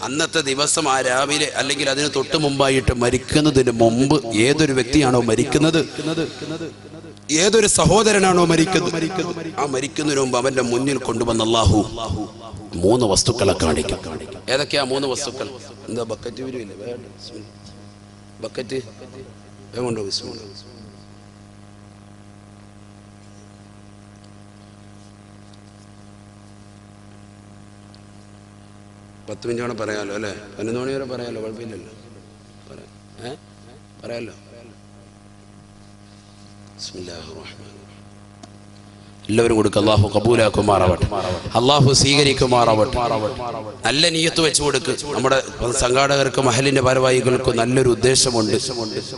അന്നത്തെ ദിവസം ആ രാവിലെ അല്ലെങ്കിൽ അതിന് തൊട്ട് മുമ്പായിട്ട് മരിക്കുന്നതിന് മുമ്പ് ഏതൊരു വ്യക്തിയാണോ മരിക്കുന്നത്, ഏതൊരു സഹോദരനാണോ മരിക്കുന്നത്, ആ മരിക്കുന്നതിന് മുമ്പ് അവന്റെ മുന്നിൽ കൊണ്ടുവന്ന അല്ലാഹു മൂന്ന് വസ്തുക്കളെ കാണിക്കും. ഏതൊക്കെയാ മൂന്ന് വസ്തുക്കൾ? എന്താ ബക്കറ്റ് വരില്ല? ബക്കറ്റ് കൊണ്ടോ? ബിസ്മില്ലാ. പത്ത് മിനിറ്റ് വേണം പറയാലോ അല്ലേ? 11 മണി വരെ പറയാലോ, കുഴപ്പമില്ലല്ലോ. പറയാലോ. ബിസ്മില്ലാഹിർ റഹ്മാനിർ റഹീം. എല്ലാവരും കൊടുക്കുക. അല്ലാഹു കബൂലാക്കുമാറാവട്ടെ, അല്ലാഹു സ്വീകരിക്കുമാറാവട്ടെ. നല്ല നിയ്യത്ത് വെച്ച് കൊടുക്ക്. നമ്മുടെ സംഘാടകർക്ക് മഹലിന്റെ ഭാരവാഹികൾക്ക് നല്ലൊരു ഉദ്ദേശമുണ്ട്.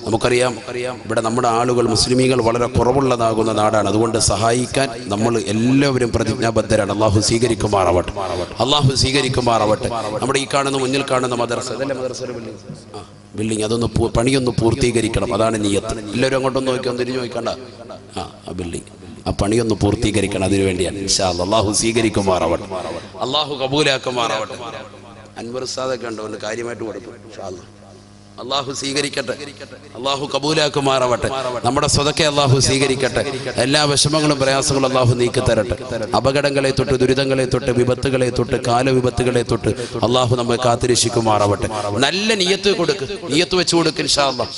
നമുക്കറിയാം, ഇവിടെ നമ്മുടെ ആളുകൾ മുസ്ലിമീങ്ങൾ വളരെ കുറവുള്ളതാകുന്ന നാടാണ്. അതുകൊണ്ട് സഹായിക്കാൻ നമ്മൾ എല്ലാവരും പ്രതിജ്ഞാബദ്ധരാണ്. അല്ലാഹു സ്വീകരിക്കുമാറാവട്ടെ, അല്ലാഹു സ്വീകരിക്കുമാറാവട്ടെ. നമ്മുടെ ഈ കാണുന്ന മുന്നിൽ കാണുന്ന മദ്രസ, അതല്ലേ മദ്രസയുടെ ബിൽഡിംഗ്, അതൊന്ന് പണിയൊന്ന് പൂർത്തീകരിക്കണം. അതാണ് നിയ്യത്ത്. എല്ലാവരും അങ്ങോട്ടൊന്ന് നോക്കിയൊന്ന് തിരിഞ്ഞു നോക്കണ്ട. ആ ബിൽഡിംഗ്, ആ പണിയൊന്ന് പൂർത്തീകരിക്കണം. അതിനു വേണ്ടിയാണ്. ഇൻഷാ അല്ലാഹ് അല്ലാഹു സ്വീകരിക്കുമാറാവട്ടെ, അല്ലാഹു കബൂലാക്കുമാറാവട്ടെ. അൻവർ ഉസ്താദൊക്കെ ഉണ്ടോ? ഒന്ന് കാര്യമായിട്ട് കൊടുക്കും. ഇൻഷാ അല്ലാഹ് അല്ലാഹു സ്വീകരിക്കട്ടെ, അല്ലാഹു കബൂലാക്കുമാറാവട്ടെ. നമ്മുടെ സ്വതക്കെ അല്ലാഹു സ്വീകരിക്കട്ടെ. എല്ലാ വിഷമങ്ങളും പ്രയാസങ്ങളും അല്ലാഹു നീക്കി തരട്ടെ. അപകടങ്ങളെ തൊട്ട്, ദുരിതങ്ങളെ തൊട്ട്, വിപത്തുകളെ തൊട്ട്, കാലവിപത്തുകളെ തൊട്ട് അല്ലാഹു നമ്മെ കാത്തിരക്ഷിക്കുമാറാവട്ടെ. നല്ല നിയ്യത്ത് കൊടുക്ക്, നിയ്യത്ത് വെച്ച് കൊടുക്ക്. ഇൻഷാ അല്ലാഹ്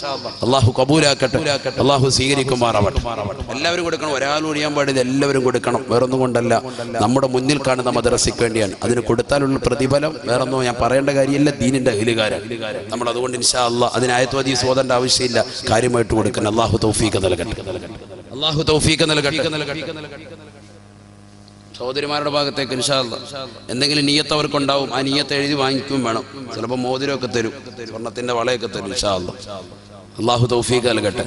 അല്ലാഹു കബൂലാക്കട്ടെ, അല്ലാഹു സ്വീകരിക്കുമാറാവട്ടെ. എല്ലാവരും കൊടുക്കണം, ഒരാൾ ഒഴിയാൻ പാടില്ല, എല്ലാവരും കൊടുക്കണം. വേറൊന്നും കൊണ്ടല്ല, നമ്മുടെ മുന്നിൽ കാണുന്ന മദ്രസയ്ക്ക് വേണ്ടിയാണ്. അതിന് കൊടുത്താലുള്ള പ്രതിഫലം വേറൊന്നും ഞാൻ പറയേണ്ട കാര്യമില്ല. ദീനിന്റെ അഹ്ലുകാരൻ നമ്മൾ. അതുകൊണ്ട് ഇൻഷാ അല്ലാഹ് അതിന് ആയത്ത് ഹദീസ് ഓതേണ്ട ആവശ്യമില്ല, കാര്യമായിട്ട് കൊടുക്കണം. അല്ലാഹു തൗഫീഖ് നൽകട്ടെ, അല്ലാഹു തൗഫീഖ് നൽകട്ടെ. സഹോദരിമാരുടെ ഭാഗത്തേക്ക് ഇൻഷാ അല്ലാഹ് എന്തെങ്കിലും നിയ്യത്ത് അവർക്കുണ്ടാവും. ആ നിയ്യത്ത് എഴുതി വാങ്ങിക്കും വേണം. ചിലപ്പോൾ മോതിരമൊക്കെ തരും, സ്വർണ്ണത്തിന്റെ വളയൊക്കെ തരും. ഇൻഷാ അല്ലാഹ് അള്ളാഹു തൗഫീഖ് നൽകട്ടെ.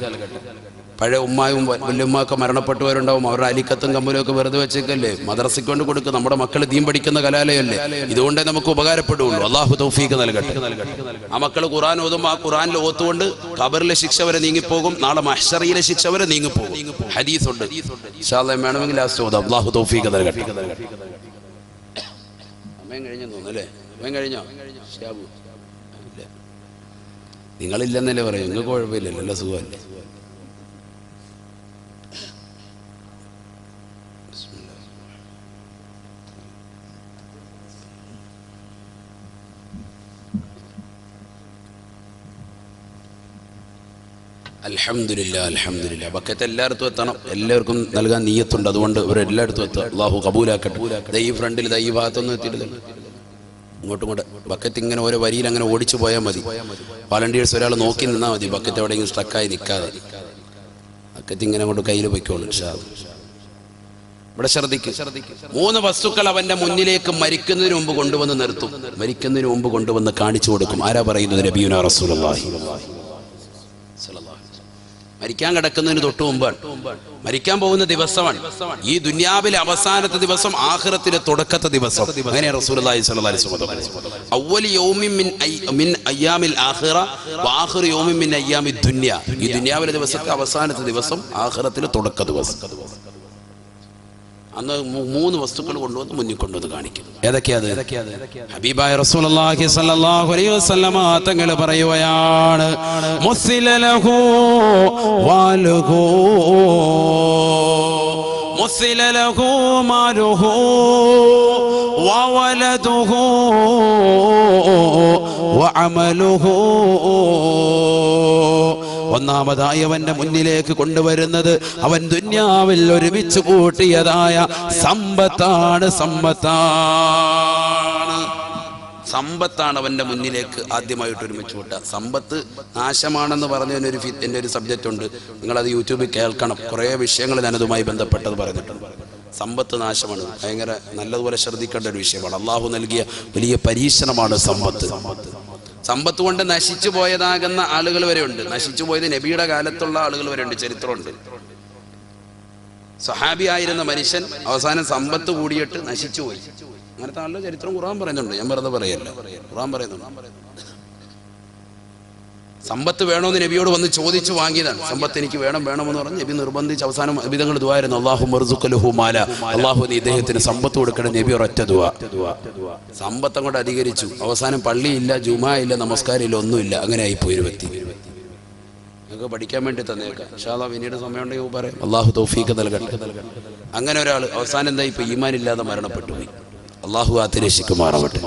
പഴയ ഉമ്മായും വല്യമ്മയൊക്കെ മരണപ്പെട്ടവരുണ്ടാവും. അവരുടെ അലിക്കത്തും കമ്പലും ഒക്കെ വെറുതെ വെച്ചേക്കല്ലേ, മദ്രസയ്ക്ക് കൊണ്ട് കൊടുക്കുക. നമ്മുടെ മക്കൾ ദീൻ പഠിക്കുന്ന കലാലയല്ലേ, ഇതുകൊണ്ടേ നമുക്ക് ഉപകാരപ്പെടുകയുള്ളൂ. അള്ളാഹു തൗഫീഖ് നൽകട്ടെ. ആ മക്കൾ ഖുർആൻ ഓതുമ്പോൾ ആ ഖുർആനിൽ ഓത്തുകൊണ്ട് ഖബറിലെ ശിക്ഷ വരെ നീങ്ങിപ്പോകും, നാളെ മഹ്ശറിയിലെ ശിക്ഷ വരെ നീങ്ങിപ്പോകും. ഹദീസുണ്ട്. ഇൻഷാ അല്ലാഹ് വേണമെങ്കിൽ ലാസ്റ്റ് ഓതാം. അള്ളാഹു തൗഫീഖ് നൽകട്ടെ. സമയം കഴിഞ്ഞെന്ന് തോന്നുന്നു അല്ലേ? സമയം കഴിഞ്ഞോ? നിങ്ങളില്ലെന്നല്ലേ പറയും, നിങ്ങൾക്ക് കുഴപ്പമില്ലല്ലോ, നല്ല സുഖമല്ലേ? അൽഹംദുലില്ലാ അൽഹംദുലില്ലാ. ബക്കറ്റ് എല്ലായിടത്തും എത്തണം, എല്ലാവർക്കും നൽകാൻ നിയ്യത്തുണ്ട്. അതുകൊണ്ട് ഇവരെല്ലായിടത്തും എത്തുക. അള്ളാഹു കബൂലാക്കട്ടെ. ഈ ഫ്രണ്ടിൽ ഈ ഭാഗത്തൊന്നും എത്തിയിട്ടില്ല. ഇങ്ങോട്ടും കൂടെ ബക്കറ്റ് ഇങ്ങനെ ഓരോ വരിയിൽ അങ്ങനെ ഓടിച്ചു പോയാൽ മതി. വാളണ്ടിയേഴ്സ് ഒരാൾ നോക്കി നിന്നാൽ മതി, ബക്കറ്റ് എവിടെയെങ്കിലും സ്ട്രക്കായി നിൽക്കാതെ. ബക്കറ്റ് ഇങ്ങനെ കൊണ്ട് കയ്യിൽ പൊയ്ക്കോളൂ. ഇവിടെ ശ്രദ്ധിക്കും. 3 വസ്തുക്കൾ അവന്റെ മുന്നിലേക്ക് മരിക്കുന്നതിന് മുമ്പ് കൊണ്ടുവന്ന് നിർത്തും, മരിക്കുന്നതിന് മുമ്പ് കൊണ്ടുവന്ന് കാണിച്ചു കൊടുക്കും. ആരാ പറയുന്നത്? നബിയുനാ റസൂലുള്ളാഹി. മരിക്കാൻ കിടക്കുന്നതിന് തൊട്ട് മുമ്പാണ്, മരിക്കാൻ പോകുന്ന ദിവസമാണ്. ഈ ദുനിയാവിലെ അവസാനത്തെ ദിവസം, ആഖിറത്തിലെ തുടക്കത്തെ ദിവസം. അങ്ങനെ റസൂലുള്ളാഹി സ്വല്ലല്ലാഹി അലൈഹി വസല്ലം അവ്വലി യൗമിൻ മിൻ അയ്യാമിൽ ആഖിറ വആഖിറു യൗമിൻ മിൻ അയ്യാമിദ് ദുനിയ. ഈ ദുനിയാവിലെ ദിവസത്തെ അവസാനത്തെ ദിവസം, ആഖിറത്തിലെ തുടക്ക ദിവസം. അന്ന് 3 വസ്തുക്കൾ കൊണ്ടുവന്ന് മുന്നിൽ കൊണ്ടുവന്ന് കാണിക്കും. ഏതൊക്കെയാത്? ഹബീബായ റസൂലുള്ളാഹി സ്വല്ലല്ലാഹു അലൈഹി വസല്ലമ തങ്ങൾ പറയുകയാണ്, മുസ്സില ലഹു വാലുഹു മുസ്സില ലഹു മാലുഹു വവലദുഹു വഅമലുഹു. ഒന്നാമതായി അവന്റെ മുന്നിലേക്ക് കൊണ്ടുവരുന്നത് അവൻ ദുന്യാവിൽ ഒരുമിച്ച് കൂട്ടിയതായ സമ്പത്താണ്. സമ്പത്താണ് അവന്റെ മുന്നിലേക്ക് ആദ്യമായിട്ട് ഒരുമിച്ച് കൂട്ടുക. സമ്പത്ത് നാശമാണെന്ന് പറഞ്ഞതിനൊരു എൻ്റെ ഒരു സബ്ജക്റ്റ് ഉണ്ട്, നിങ്ങളത് യൂട്യൂബിൽ കേൾക്കണം. കുറേ വിഷയങ്ങൾ ഞാനതുമായി ബന്ധപ്പെട്ടത് പറഞ്ഞിട്ടുണ്ട്. സമ്പത്ത് നാശമാണ്, ഭയങ്കര നല്ലതുപോലെ ശ്രദ്ധിക്കേണ്ട ഒരു വിഷയമാണ്. അള്ളാഹു നൽകിയ വലിയ പരീക്ഷണമാണ് സമ്പത്ത്. സമ്പത്ത് കൊണ്ട് നശിച്ചു പോയതാകുന്ന ആളുകൾ വരെ ഉണ്ട്. നശിച്ചു പോയത് നബിയുടെ കാലത്തുള്ള ആളുകൾ വരെ ഉണ്ട്, ചരിത്രമുണ്ട്. സഹാബി ആയിരുന്ന മനുഷ്യൻ അവസാനം സമ്പത്ത് കൂടിയിട്ട് നശിച്ചു പോയി. അങ്ങനത്തെ ആളുടെ ചരിത്രം ഖുർആൻ പറയുന്നുണ്ട്, ഞാൻ വെറുതെ പറയല്ല, ഖുർആൻ പറയുന്നുണ്ട്. സമ്പത്ത് വേണമെന്ന് നബിയോട് വന്ന് ചോദിച്ചു വാങ്ങിയതാണ്. സമ്പത്ത് എനിക്ക് വേണമെന്ന് പറഞ്ഞ് നബി നിർബന്ധിച്ച് അവസാനം നബിതങ്ങൾ ദുആയിരുന്നു, അല്ലാഹുമ്മ ർസുഖ്ഹു മാല, അല്ലാഹു നീ ഇദ്ദേഹത്തിന് സമ്പത്ത് കൊടുക്കണം. നബി ഒരൊറ്റ ദുആ. സമ്പത്ത് അങ്ങോട്ട് അധികരിച്ചു. അവസാനം പള്ളിയില്ല, ജുമാ ഇല്ല, നമസ്കാരം ഇല്ല, ഒന്നുമില്ല. അങ്ങനെ ആയിപ്പോയി ഒരു വ്യക്തി. നിങ്ങൾക്ക് പഠിക്കാൻ വേണ്ടി തന്നേക്കാം, ഇൻഷാ അല്ലാഹ് പിന്നീട് സമയമുണ്ടെങ്കിൽ പറയാം. അല്ലാഹു തൗഫീഖ് നൽകട്ടെ. അങ്ങനെ ഒരാൾ അവസാനം എന്താ ഇപ്പൊ ഈമാൻ ഇല്ലാതെ മരണപ്പെട്ടു പോയി. അല്ലാഹു ആത്തിരക്ഷിക്കുമാറാവട്ടെ.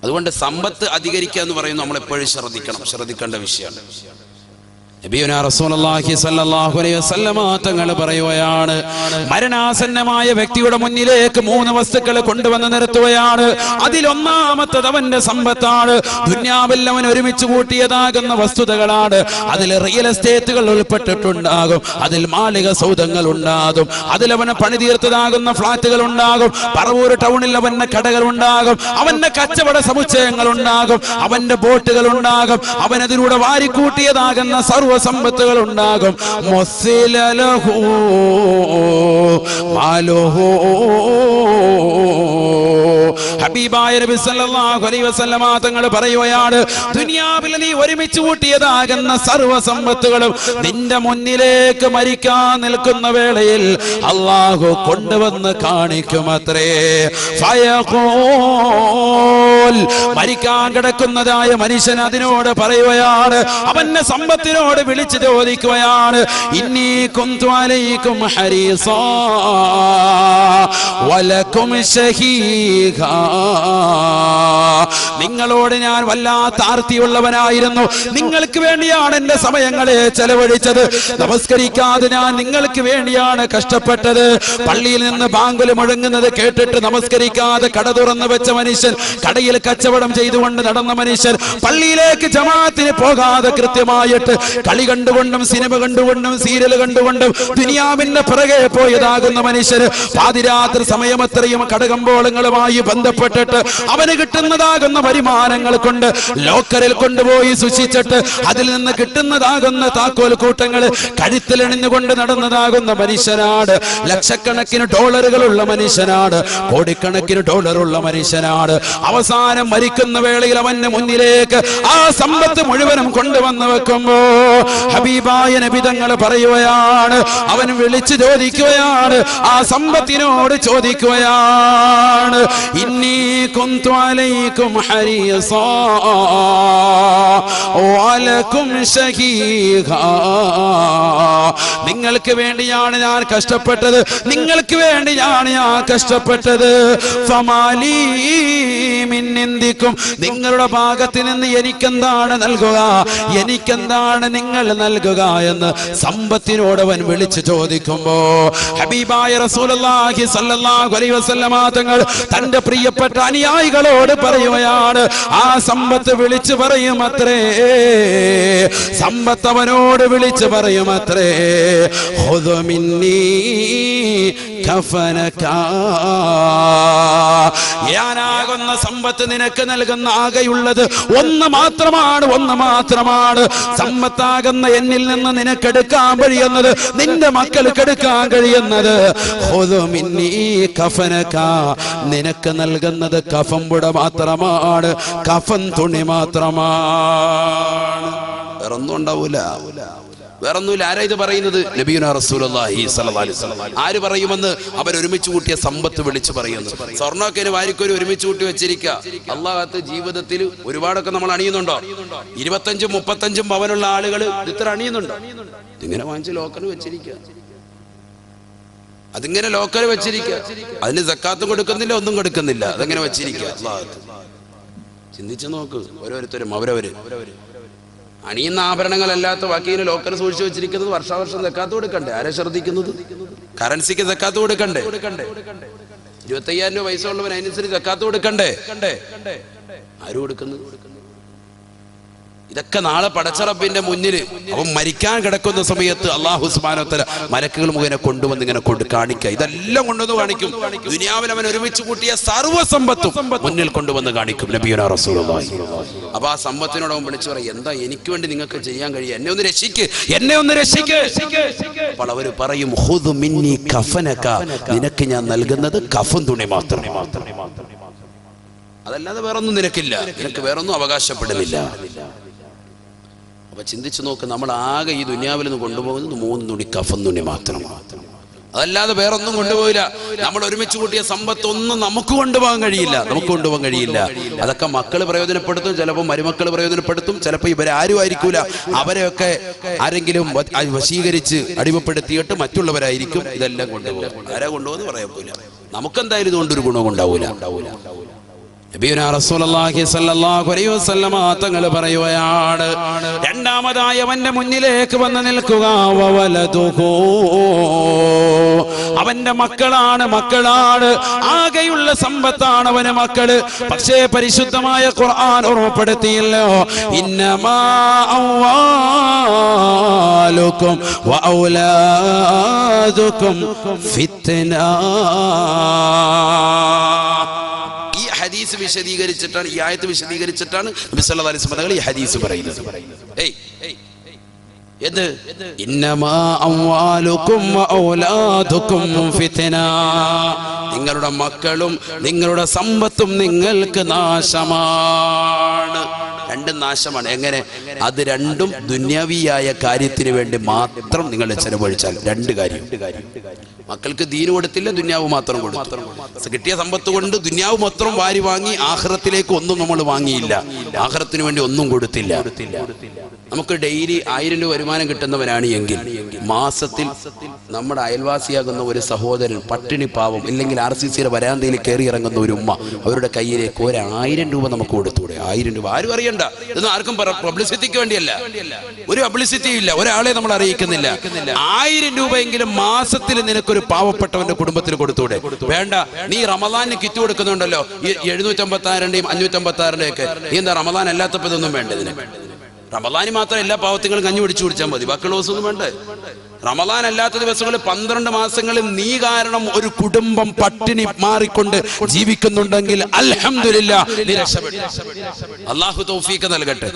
അതുകൊണ്ട് സമ്പത്ത് അധികരിക്കുക എന്ന് പറയുന്നത് നമ്മൾ എപ്പോഴും ശ്രദ്ധിക്കേണ്ട വിഷയമാണ്. നബിയുനാ റസൂലുള്ളാഹി സ്വല്ലല്ലാഹു അലൈഹി വസല്ലമ തങ്ങൾ പറയുകയാണ്, മരണാസന്നമായ വ്യക്തിയുടെ മുന്നിലേക്ക് 3 വസ്തുക്കൾ കൊണ്ടുവന്ന് നിർത്തുകയാണ്. അതിലൊന്നാമത്തത് അവന്റെ സമ്പത്താണ്. ദുനിയാവിൽ അവൻ ഒരുമിച്ച് കൂട്ടിയതാകുന്ന വസ്തുതകളാണ്. അതിൽ റിയൽ എസ്റ്റേറ്റുകൾ ഉൾപ്പെട്ടിട്ടുണ്ടാകും, അതിൽ മാളിക സൗധങ്ങൾ ഉണ്ടാകും, അതിലവന് പണിതീർത്തതാകുന്ന ഫ്ളാറ്റുകൾ ഉണ്ടാകും, പറവൂർ ടൗണിൽ അവന്റെ കടകൾ ഉണ്ടാകും, അവന്റെ കച്ചവട സമുച്ചയങ്ങൾ ഉണ്ടാകും, അവന്റെ ബോട്ടുകൾ ഉണ്ടാകും, അവനതിലൂടെ വാരിക്കൂട്ടിയതാകുന്ന സർവ്വ സമ്പത്തുകൾ ഉണ്ടാകും. മുസ്സിലലഹു മാലുഹു. ഹബീബായ നബി സല്ലല്ലാഹു അലൈഹി വസല്ലമ തങ്ങൾ പറയുകയാണ്, ദുനിയാവിൽ നീ ഒരുമിച്ച് കൂട്ടിയതാകുന്ന സർവ്വ സമ്പത്തുകളും നിന്റെ മുന്നിലേക്ക് മരിക്കാൻ നിൽക്കുന്ന വേളയിൽ അല്ലാഹു കൊണ്ടുവന്ന് കാണിക്കുമത്രേ. ഫയഖൂൽ, മരിക്കാൻ കിടക്കുന്നതായ മനുഷ്യൻ അതിനോട് പറയുകയാണ്, അവന്റെ സമ്പത്തിനോട് വിളിച്ചു ചോദിക്കുകയാണ്, ഇന്നി കുന്തു അലൈക്കും ഹരീസാ വലക്കും ഷഹീഖാ. നിങ്ങളോട് ഞാൻ വല്ലാത്ത ആർത്തിയുള്ളവനായിരുന്നു. നിങ്ങൾക്ക് വേണ്ടിയാണ് എന്റെ സമയങ്ങളെ ചെലവഴിച്ചത്. നമസ്കരിക്കാതെ ഞാൻ നിങ്ങൾക്ക് വേണ്ടിയാണ് കഷ്ടപ്പെട്ടത്. പള്ളിയിൽ നിന്ന് ബാങ്കുല് മുഴങ്ങുന്നത് കേട്ടിട്ട് നമസ്കരിക്കാതെ കട തുറന്നു വെച്ച മനുഷ്യൻ, കടയിൽ കച്ചവടം ചെയ്തുകൊണ്ട് നടന്ന മനുഷ്യൻ, പള്ളിയിലേക്ക് ജമാഅത്തിന് പോകാതെ കൃത്യമായിട്ട് കളി കണ്ടുകൊണ്ടും സിനിമ കണ്ടുകൊണ്ടും സീരിയൽ കണ്ടുകൊണ്ടും ദുനിയാവിന്റെ പിറകെ പോയതാകുന്ന മനുഷ്യന് പാതിരാത്രി സമയമത്രയും കടകമ്പോളങ്ങളുമായി ബന്ധപ്പെട്ടിട്ട് അവന് കിട്ടുന്നതാകുന്ന വരുമാനങ്ങൾ കൊണ്ട് ലോക്കറിൽ കൊണ്ടുപോയി സൂക്ഷിച്ചിട്ട് അതിൽ നിന്ന് കിട്ടുന്നതാകുന്ന താക്കോൽ കൂട്ടങ്ങൾ കഴുത്തിലണിഞ്ഞുകൊണ്ട് നടന്നതാകുന്ന മനുഷ്യനാണ്. ലക്ഷക്കണക്കിന് ഡോളറുകളുള്ള മനുഷ്യനാണ്, കോടിക്കണക്കിന് ഡോളറുള്ള മനുഷ്യനാണ്. അവസാനം മരിക്കുന്ന വേളയിൽ അവന്റെ മുന്നിലേക്ക് ആ സമ്പത്ത് മുഴുവനും കൊണ്ടുവന്ന് വെക്കുമ്പോ ഹബീബായ നബി തങ്ങൾ പറയുകയാണ്, അവൻ വിളിച്ചു ചോദിക്കുകയാണ്, ആ സമ്പത്തിനോട് ചോദിക്കുകയാണ്, ഇന്നി കുന്തു അലൈക്കും ഹരീസാ വലക്കും ശഹീഹാ. നിങ്ങൾക്ക് വേണ്ടിയാണ് ഞാൻ കഷ്ടപ്പെട്ടത്, നിങ്ങൾക്ക് വേണ്ടിയാണ് ഞാൻ കഷ്ടപ്പെട്ടത്. ഫമാലീ മിൻ ഇന്ദിക്കും, നിങ്ങളുടെ ഭാഗത്ത് നിന്ന് എനിക്കെന്താണ് നൽകുക, എനിക്കെന്താണ് നിങ്ങൾ നൽകുക എന്ന് സമ്പത്തിനോട് അവൻ വിളിച്ചു ചോദിക്കുമ്പോ ഹബീബായ റസൂലുള്ളാഹി സ്വല്ലല്ലാഹു അലൈഹി വസല്ലമ തങ്ങൾ തന്റെ പ്രിയപ്പെട്ട അനുയായികളോട് പറയുകയാണ്, ആ സമ്പത്ത് വിളിച്ചു പറയുമത്രേ, സമ്പത്ത് അവനോട് വിളിച്ചു പറയുമത്രേ, ഖുദ് മിന്നീ കഫനക, ഞാനാകുന്ന സമ്പത്ത് നിനക്ക് നൽകുന്ന ആകെയുള്ളത് ഒന്ന് മാത്രമാണ്, ഒന്ന് മാത്രമാണ്. സമ്പത്താകുന്ന എന്നിൽ നിന്ന് നിനക്കെടുക്കാൻ കഴിയുന്നത്, നിന്റെ മക്കൾക്കെടുക്കാൻ കഴിയുന്നത്, ഖുദ് മിന്നീ കഫനക, നിനക്ക് നൽകുന്നത് കഫംപുട മാത്രമാണ്, കഫൻ തുണി മാത്രമാണ്, വേറൊന്നും ഉണ്ടാവൂല, വേറൊന്നുമില്ല. ആരാ ഇത് പറയുന്നത്? നബിയുനാ റസൂലുള്ളാഹി സ്വല്ലല്ലാഹു അലൈഹി വസല്ലം. ആര് പറയുമെന്ന്? അവർ ഒരുമിച്ച് കൂട്ടിയ സമ്പത്ത് വിളിച്ചു പറയുന്നു. സ്വർണ്ണമൊക്കെ വാരിക്കൊരു ഒരുമിച്ച് കൂട്ടി വെച്ചിരിക്കുക. അള്ളാഹത്തെ ജീവിതത്തിൽ ഒരുപാടൊക്കെ നമ്മൾ അണിയുന്നുണ്ടോ? 25 35 പവനുള്ള ആളുകൾ ഇത്ര അണിയുന്നുണ്ടോ? ഇതിങ്ങനെ വാങ്ങിച്ച് ലോക്കൽ വെച്ചിരിക്കുക, അതിങ്ങനെ ലോക്കൽ വെച്ചിരിക്കുക, അതിന് സക്കാത്ത് കൊടുക്കുന്നില്ല, ഒന്നും കൊടുക്കുന്നില്ല, അതെങ്ങനെ വെച്ചിരിക്കുക. അള്ളാഹത്ത് ചിന്തിച്ചു നോക്ക്. ഓരോരുത്തരും അവരവര് അണിയുന്ന ആഭരണങ്ങളല്ലാത്ത ബാക്കിന് ലോക്കൽ സൂക്ഷിച്ചു വെച്ചിരിക്കുന്നത് വർഷാവർഷം സക്കാത്ത് കൊടുക്കണ്ടേ? ആരെ ശ്രദ്ധിക്കുന്നത്? കറൻസിക്ക് സക്കാത്ത് കൊടുക്കണ്ടേ? 25,000 രൂപ പൈസ ഉള്ളവൻ അതിനനുസരിച്ച് സക്കാത്ത് കൊടുക്കണ്ടേ? ആര് കൊടുക്കുന്നു? ഇതൊക്കെ നാളെ പടച്ചറബിന്റെ മുന്നിൽ അവൻ മരിക്കാൻ കിടക്കുന്ന സമയത്ത് അല്ലാഹു സുബ്ഹാനഹു വ തആല മലക്കുകൾ മുഖേന കൊണ്ടുവന്ന് ഇങ്ങനെ കാണിക്കുക. ഇതെല്ലാം കൊണ്ടുവന്ന് കാണിക്കും. ദുനിയാവിൽ അവൻ ഒരുമിച്ച് കൂട്ടിയ സർവ്വസമ്പത്തും മുന്നിൽ കൊണ്ടുവന്ന് കാണിക്കും നബിയുനാ റസൂലുള്ളാഹി. അപ്പൊ ആ സമ്പത്തിനോട് അവൻ വിളിച്ചു പറയും, എന്താ എനിക്ക് വേണ്ടി നിങ്ങൾക്ക് ചെയ്യാൻ കഴിയും? എന്നെ ഒന്ന് രക്ഷിക്ക്, എന്നെ ഒന്ന് രക്ഷിക്ക്. അപ്പോൾ അവർ പറയും, ഖുദ് മിന്നി കഫനക, നിനക്ക് ഞാൻ നൽകുന്നത് കഫൻ തുണി മാത്രം, അതല്ലാതെ വേറൊന്നും നിനക്കില്ല, നിനക്ക് വേറൊന്നും അവകാശപ്പെടുന്നില്ല. അപ്പൊ ചിന്തിച്ചു നോക്ക്, നമ്മൾ ആകെ ഈ ദുനിയാവിൽ നിന്ന് കൊണ്ടുപോകുന്നത് 3 തുണി കഫൻ തുണി മാത്രം, അതല്ലാതെ വേറൊന്നും കൊണ്ടുപോയില്ല. നമ്മൾ ഒരുമിച്ച് കൂട്ടിയ സമ്പത്ത് ഒന്നും നമുക്ക് കൊണ്ടുപോകാൻ കഴിയില്ല, നമുക്ക് കൊണ്ടുപോകാൻ കഴിയില്ല. അതൊക്കെ മക്കൾ പ്രയോജനപ്പെടുത്തും, ചിലപ്പോൾ മരുമക്കൾ പ്രയോജനപ്പെടുത്തും, ചിലപ്പോൾ ഇവരാരും ആയിരിക്കൂല, അവരെയൊക്കെ ആരെങ്കിലും വശീകരിച്ച് അടിമപ്പെടുത്തിയിട്ട് മറ്റുള്ളവരായിരിക്കും ഇതെല്ലാം കൊണ്ടുപോകും. ആരാ കൊണ്ടുപോകുന്നു പറയാൻ പോല. നമുക്കെന്തായാലും ഇതുകൊണ്ടൊരു ഗുണവും ഉണ്ടാവൂല. നബിയുനാ റസൂലുള്ളാഹി സ്വല്ലല്ലാഹു അലൈഹി വസല്ലമ തങ്ങൾ പറയുകയാണ്, രണ്ടാമതായി അവന്റെ മുന്നിലേക്ക് വന്ന് നിൽക്കുക, വവലദുഹു, അവന്റെ മക്കളാണ്, ആകെയുള്ള സമ്പത്താണ് അവന് മക്കള്. പക്ഷേ പരിശുദ്ധമായ ഖുർആൻ ഓർമ്മപ്പെടുത്തിയല്ലോ, ഇന്നമാ അംവാലുക്കും വഔലാദുക്കും ഫിത്ന. ഹദീസ് വിശദീകരിച്ചിട്ടാണ്, ഈ ആയത്ത് വിശദീകരിച്ചിട്ടാണ് നബി സല്ലല്ലാഹു അലൈഹി വസല്ലം ഈ ഹദീസ് പറയുന്നത്. ഇന്നമാ അംവാലുക്കും വഔലാദുക്കും ഫിത്ന, നിങ്ങളുടെ മക്കളും നിങ്ങളുടെ സമ്പത്തും നിങ്ങൾക്ക് നാശമാണ്. രണ്ടും നാശമാണ്. എങ്ങനെ? അത് രണ്ടും ദുന്യാവിയായ കാര്യത്തിന് വേണ്ടി മാത്രം നിങ്ങൾ ചെലവഴിച്ചാൽ. രണ്ട് കാര്യം. മക്കൾക്ക് ദീന് കൊടുത്തില്ല, ദുന്യാവ് മാത്രം കൊടുത്തു. കിട്ടിയ സമ്പത്ത് കൊണ്ട് ദുന്യാവ് മാത്രം വാരി വാങ്ങി, ആഖിറത്തിലേക്ക് ഒന്നും നമ്മൾ വാങ്ങിയില്ല, ആഖിറത്തിന് വേണ്ടി ഒന്നും കൊടുത്തില്ല. നമുക്ക് ഡെയിലി 1000 രൂപ വരുമാനം കിട്ടുന്നവരാണ് എങ്കിൽ മാസത്തിൽ നമ്മുടെ അയൽവാസിയാകുന്ന ഒരു സഹോദരൻ പട്ടിണി പാവം, ഇല്ലെങ്കിൽ RCCയുടെ വരാന്തയിൽ കയറി ഇറങ്ങുന്ന ഒരു ഉമ്മ, അവരുടെ കയ്യിലേക്ക് 1000 രൂപ നമുക്ക് കൊടുത്തൂടെ? 1000 രൂപ ആരും അറിയണ്ട, ഇതൊന്നും ആർക്കും പബ്ലിസിറ്റിക്ക് വേണ്ടിയല്ല, ഒരു പബ്ലിസിറ്റിയും ഇല്ല, ഒരാളെ നമ്മൾ അറിയിക്കുന്നില്ല. 1000 രൂപയെങ്കിലും മാസത്തിൽ നിനക്കൊരു പാവപ്പെട്ടവന്റെ കുടുംബത്തിന് കൊടുത്തൂടെ? വേണ്ട, നീ റമദാനിന് കിറ്റ് കൊടുക്കുന്നുണ്ടല്ലോ, ഈ 756-ന്റെയും 556-ന്റെയും ഒക്കെ, നീ എന്താ റമദാൻ അല്ലാത്തപ്പോ ഇതൊന്നും വേണ്ട? ഇതിന് റമദാനി മാത്രം എല്ലാ പാവത്തിങ്ങളും കഞ്ഞി പിടിച്ചു കുടിച്ചാൽ മതി, ബാക്കിയുള്ള ദിവസമൊന്നും വേണ്ടേ? റമദാൻ അല്ലാത്ത ദിവസങ്ങളിൽ 12 മാസങ്ങളിൽ നീ കാരണം ഒരു കുടുംബം പട്ടിണി മാറിക്കൊണ്ട് ജീവിക്കുന്നുണ്ടെങ്കിൽ അൽഹംദുലില്ലാഹ്, നീ രക്ഷപ്പെട്ടു. അല്ലാഹു തൗഫീഖ് നൽകട്ടെ.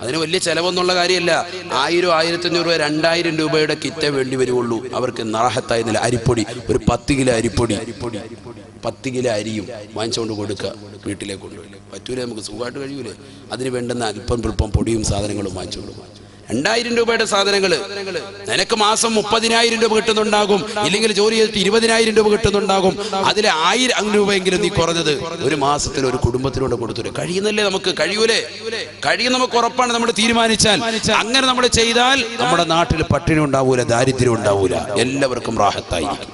അതിന് വലിയ ചെലവൊന്നുള്ള കാര്യമല്ല. 1000, 1500 രൂപ, 2000 രൂപയുടെ കിറ്റേ വേണ്ടി വരുള്ളൂ അവർക്ക്. റാഹത്തായി നില അരിപ്പൊടി, ഒരു 10 കിലോ അരിപ്പൊടി, 10 കിലോ അരിയും വാങ്ങിച്ചുകൊണ്ട് കൊടുക്കുക, വീട്ടിലേക്ക് കൊണ്ടുപോയി. പറ്റൂലേ? നമുക്ക് സുഖമായിട്ട് കഴിയൂലേ? അതിന് വേണ്ടുന്ന അല്പം പുൽപ്പം പൊടിയും സാധനങ്ങളും വാങ്ങിച്ചുകൊണ്ട് പോകും. 2000 രൂപയുടെ സാധനങ്ങൾ നിനക്ക് മാസം 30,000 രൂപ കിട്ടുന്നുണ്ടാകും, ഇല്ലെങ്കിൽ ജോലി ചെയ്തിട്ട് 20,000 രൂപ കിട്ടുന്നുണ്ടാകും. അതിലെ 1000 രൂപയെങ്കിലും നീ കുറഞ്ഞത് ഒരു മാസത്തിൽ ഒരു കുടുംബത്തിനോട് കൊടുത്തു. കഴിയുന്നല്ലേ? നമുക്ക് കഴിയൂലേ? കഴിയും, നമുക്ക് ഉറപ്പാണ്. നമ്മൾ തീരുമാനിച്ചാൽ, അങ്ങനെ നമ്മൾ ചെയ്താൽ നമ്മുടെ നാട്ടിൽ പട്ടിണി ഉണ്ടാവൂല, ദാരിദ്ര്യം ഉണ്ടാവൂല, എല്ലാവർക്കും റാഹത്തായിരിക്കും.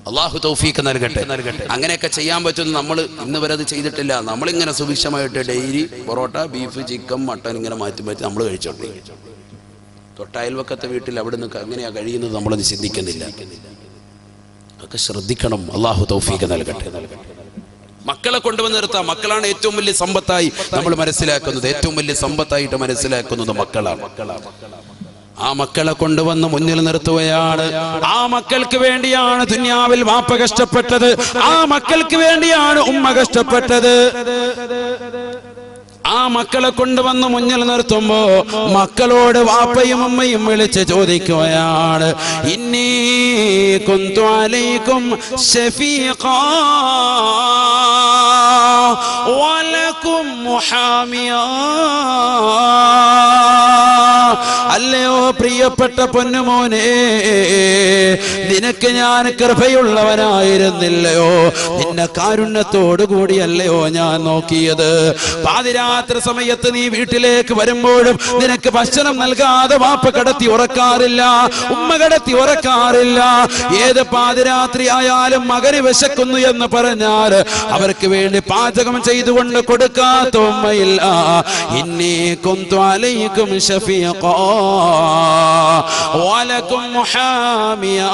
അള്ളാഹു തൗഫീഖ് നൽകട്ടെ. അങ്ങനെയൊക്കെ ചെയ്യാൻ പറ്റുന്ന നമ്മൾ ഇന്ന് വരെ അത് ചെയ്തിട്ടില്ല. നമ്മളിങ്ങനെ സുഭിക്ഷമായിട്ട് daily parotta, beef, chicken, mutton ഇങ്ങനെ മാറ്റി നമ്മൾ കഴിച്ചോട്ടെ. തൊട്ടയൽവക്കത്തെ വീട്ടിൽ അവിടെ നിന്ന് എങ്ങനെയാ കഴിയുന്നത് നമ്മളത് ചിന്തിക്കുന്നില്ല. അതൊക്കെ ശ്രദ്ധിക്കണം. അള്ളാഹു തൗഫീഖ് നൽകട്ടെ. മക്കളെ കൊണ്ടുവന്ന് നിർത്താം. മക്കളാണ് ഏറ്റവും വലിയ സമ്പത്തായി നമ്മൾ മനസ്സിലാക്കുന്നത്. ഏറ്റവും വലിയ സമ്പത്തായിട്ട് മനസ്സിലാക്കുന്നത് മക്കളാണ്. ആ മക്കളെ കൊണ്ടുവന്ന് മുന്നിൽ നിർത്തുകയാണ്. ആ മക്കൾക്ക് വേണ്ടിയാണ് ദുനിയാവിൽ വാപ്പ കഷ്ടപ്പെട്ടത്, ആ മക്കൾക്ക് വേണ്ടിയാണ് ഉമ്മ കഷ്ടപ്പെട്ടത്. ആ മക്കളെ കൊണ്ടുവന്ന് മുന്നിൽ നിർത്തുമ്പോ മക്കളോട് വാപ്പയും ഉമ്മയും വിളിച്ച് ചോദിക്കുകയാണ്, ഇന്നി കുന്തു അലൈക്കും ശഫീഖാ വലക്കും മുഹാമിയാ. അല്ലയോ പ്രിയപ്പെട്ട പൊന്നുമോനെ, നിനക്ക് ഞാൻ കൃപയുള്ളവനായിരുന്നില്ലയോ? നിന്നെ കാരുണ്യത്തോടു കൂടിയല്ലയോ ഞാൻ നോക്കിയത്? പാതിരാത്രി സമയത്ത് നീ വീട്ടിലേക്ക് വരുമ്പോഴും നിനക്ക് ഭക്ഷണം നൽകാതെ വാപ്പ കിടത്തി ഉറക്കാറില്ല, ഉമ്മ കിടത്തി ഉറക്കാറില്ല. ഏത് പാതിരാത്രി ആയാലും മകന് വിശക്കുന്നു എന്ന് പറഞ്ഞാൽ അവർക്ക് വേണ്ടി പാചകം ചെയ്തുകൊണ്ട് കൊടുക്കാത്ത ഉമ്മയില്ല. ഇന്നി കുന്തു അലൈക്കും ശഫീഖാ വലക്കും മുഹാമിയാ.